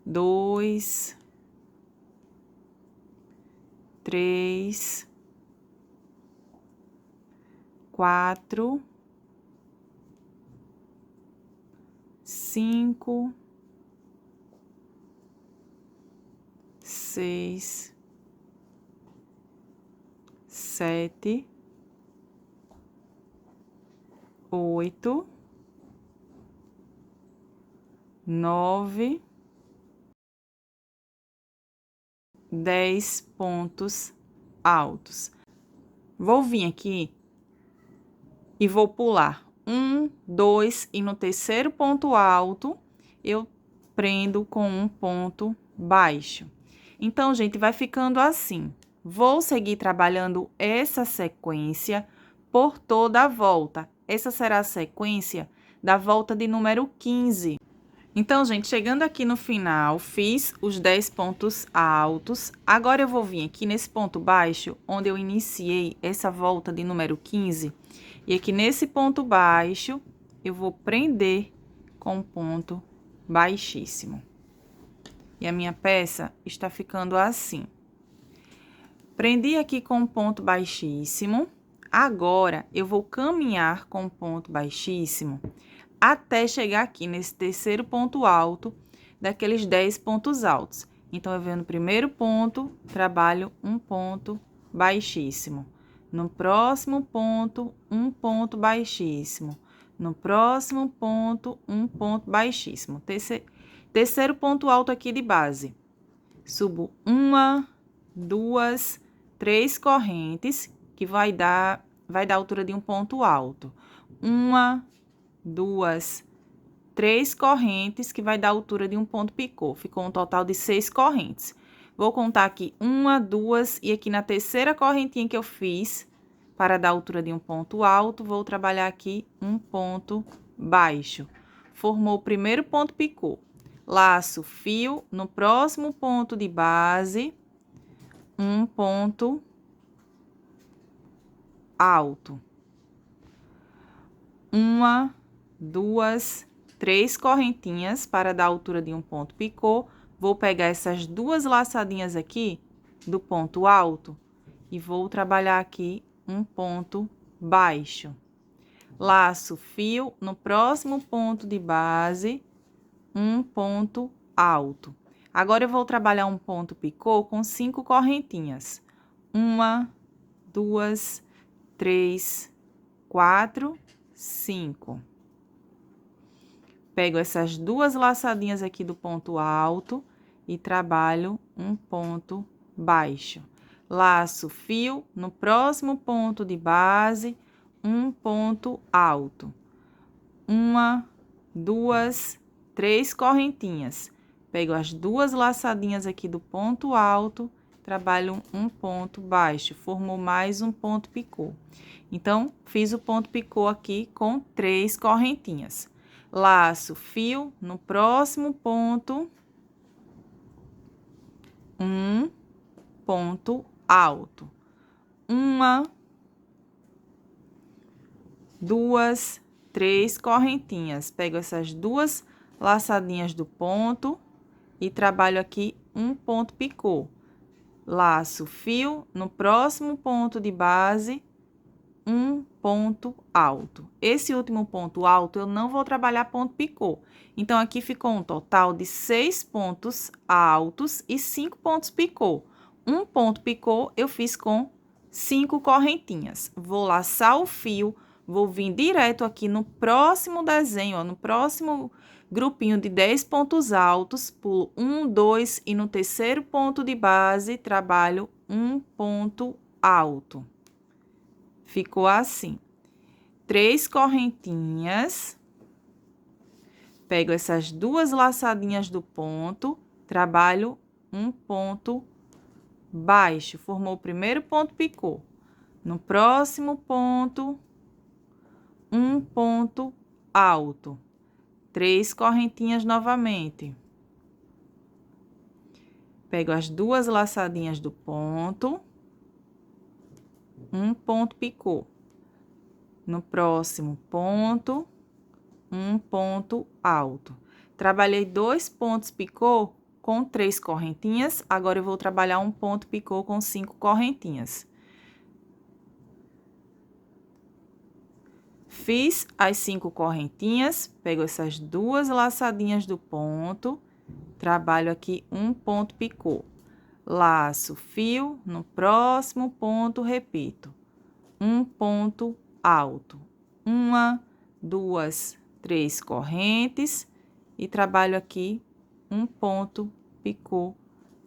2, 3, 4, 5, 6, 7, 8, 9, 10 pontos altos. Vou vir aqui e vou pular 1, 2 e no terceiro ponto alto eu prendo com um ponto baixo. Então, gente, vai ficando assim. Vou seguir trabalhando essa sequência por toda a volta. essa será a sequência da volta de número 15. Então, gente, chegando aqui no final, fiz os 10 pontos altos. Agora, eu vou vir aqui nesse ponto baixo, onde eu iniciei essa volta de número 15. E aqui nesse ponto baixo, eu vou prender com um ponto baixíssimo. E a minha peça está ficando assim. Prendi aqui com um ponto baixíssimo. Agora, eu vou caminhar com um ponto baixíssimo até chegar aqui nesse terceiro ponto alto daqueles 10 pontos altos. Então, eu venho no primeiro ponto, trabalho um ponto baixíssimo. No próximo ponto, um ponto baixíssimo. No próximo ponto, um ponto baixíssimo. Terceiro ponto alto aqui de base. Subo uma, duas, três correntes, que vai dar a altura de um ponto alto. Uma, duas, três correntes, que vai dar a altura de um ponto picô. Ficou um total de 6 correntes. Vou contar aqui uma, duas, e aqui na terceira correntinha que eu fiz, para dar a altura de um ponto alto, vou trabalhar aqui um ponto baixo. Formou o primeiro ponto picô. Laço fio no próximo ponto de base, um ponto alto. Uma, duas, três correntinhas para dar a altura de um ponto picô. Vou pegar essas duas laçadinhas aqui do ponto alto e vou trabalhar aqui um ponto baixo. Laço fio no próximo ponto de base, um ponto alto. Agora, eu vou trabalhar um ponto picô com 5 correntinhas. Uma, duas, três, quatro, 5. Pego essas duas laçadinhas aqui do ponto alto e trabalho um ponto baixo. Laço fio no próximo ponto de base, um ponto alto. Uma, duas, três correntinhas. Pego as duas laçadinhas aqui do ponto alto, trabalho um ponto baixo, formou mais um ponto picô. Então, fiz o ponto picô aqui com 3 correntinhas. Laço fio no próximo ponto, um ponto alto. Uma, duas, três correntinhas. Pego essas duas laçadinhas do ponto e trabalho aqui um ponto picô. Laço fio no próximo ponto de base, um ponto alto. Esse último ponto alto, eu não vou trabalhar ponto picô. Então, aqui ficou um total de 6 pontos altos e 5 pontos picô. Um ponto picô, eu fiz com 5 correntinhas. Vou laçar o fio, vou vir direto aqui no próximo desenho, ó, no próximo grupinho de 10 pontos altos, pulo 1, 2 e no terceiro ponto de base, trabalho um ponto alto. Ficou assim. 3 correntinhas. Pego essas duas laçadinhas do ponto, trabalho um ponto baixo. Formou o primeiro ponto picô. No próximo ponto, um ponto alto. 3 correntinhas novamente. Pego as duas laçadinhas do ponto, um ponto picô. No próximo ponto, um ponto alto. Trabalhei 2 pontos picô com 3 correntinhas, agora eu vou trabalhar um ponto picô com 5 correntinhas. Fiz as 5 correntinhas, pego essas duas laçadinhas do ponto, trabalho aqui um ponto picô. Laço fio, no próximo ponto, repito, um ponto alto. Uma, duas, três correntes e trabalho aqui um ponto picô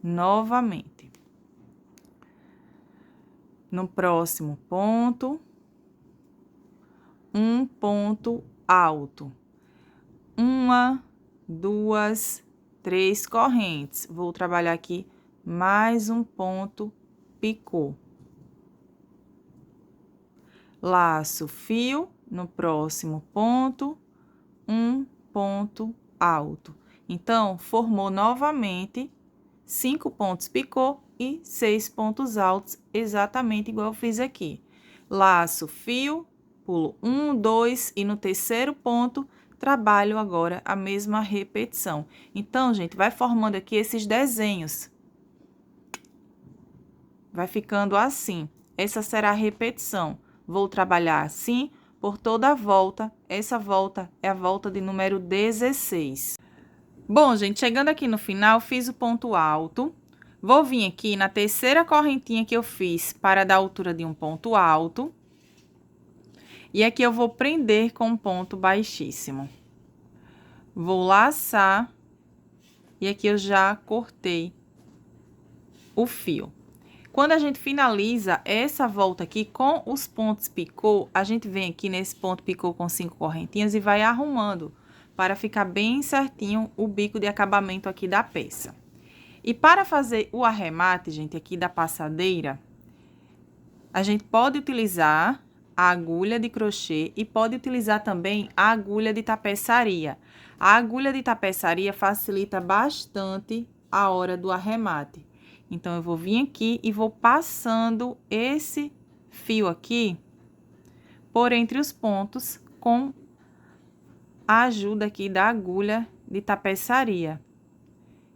novamente. No próximo ponto, um ponto alto. Uma, duas, três correntes. Vou trabalhar aqui mais um ponto picô. Laço fio no próximo ponto, um ponto alto. Então, formou novamente 5 pontos picô e 6 pontos altos, exatamente igual eu fiz aqui. Laço fio, pulo 1, 2 e no terceiro ponto, trabalho agora a mesma repetição. Então, gente, vai formando aqui esses desenhos. Vai ficando assim. Essa será a repetição. Vou trabalhar assim por toda a volta. Essa volta é a volta de número 16. Bom, gente, chegando aqui no final, fiz o ponto alto. Vou vir aqui na terceira correntinha que eu fiz para dar a altura de um ponto alto. E aqui eu vou prender com um ponto baixíssimo. Vou laçar. E aqui eu já cortei o fio. Quando a gente finaliza essa volta aqui com os pontos picô, a gente vem aqui nesse ponto picô com 5 correntinhas e vai arrumando para ficar bem certinho o bico de acabamento aqui da peça. E para fazer o arremate, gente, aqui da passadeira, a gente pode utilizar a agulha de crochê e pode utilizar também a agulha de tapeçaria. A agulha de tapeçaria facilita bastante a hora do arremate. Então, eu vou vir aqui e vou passando esse fio aqui por entre os pontos com a ajuda aqui da agulha de tapeçaria.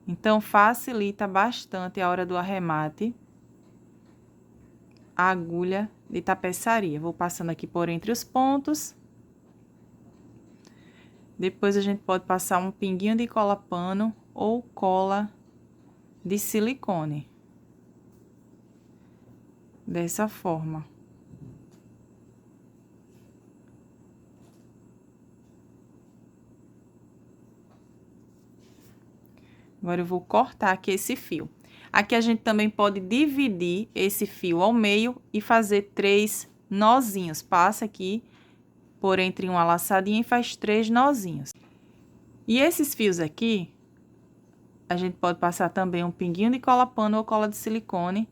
Então, facilita bastante a hora do arremate a agulha de tapeçaria. Vou passando aqui por entre os pontos. Depois, a gente pode passar um pinguinho de cola pano ou cola de silicone. Dessa forma. Agora, eu vou cortar aqui esse fio. Aqui, a gente também pode dividir esse fio ao meio e fazer 3 nozinhos. Passa aqui por entre uma laçadinha e faz 3 nozinhos. E esses fios aqui, a gente pode passar também um pinguinho de cola pano ou cola de silicone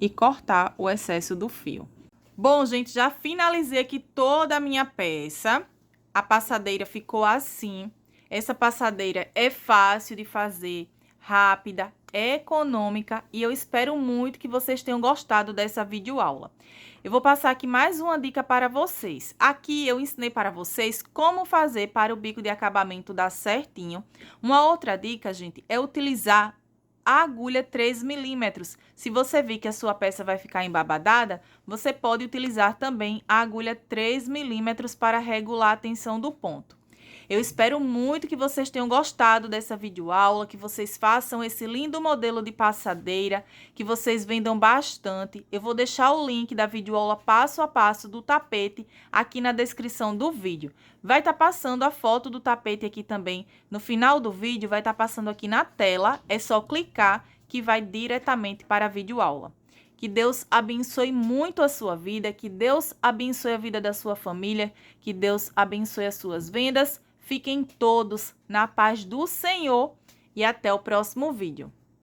e cortar o excesso do fio. Bom, gente, já finalizei aqui toda a minha peça. A passadeira ficou assim. Essa passadeira é fácil de fazer, rápida, econômica e eu espero muito que vocês tenham gostado dessa videoaula. Eu vou passar aqui mais uma dica para vocês. Aqui eu ensinei para vocês como fazer para o bico de acabamento dar certinho. Uma outra dica, gente, é utilizar a agulha 3 milímetros. Se você vir que a sua peça vai ficar embabadada, você pode utilizar também a agulha 3 milímetros para regular a tensão do ponto. Eu espero muito que vocês tenham gostado dessa videoaula, que vocês façam esse lindo modelo de passadeira, que vocês vendam bastante. Eu vou deixar o link da videoaula passo a passo do tapete aqui na descrição do vídeo. Vai estar passando a foto do tapete aqui também. No final do vídeo vai estar passando aqui na tela, é só clicar que vai diretamente para a videoaula. Que Deus abençoe muito a sua vida, que Deus abençoe a vida da sua família, que Deus abençoe as suas vendas. Fiquem todos na paz do Senhor e até o próximo vídeo.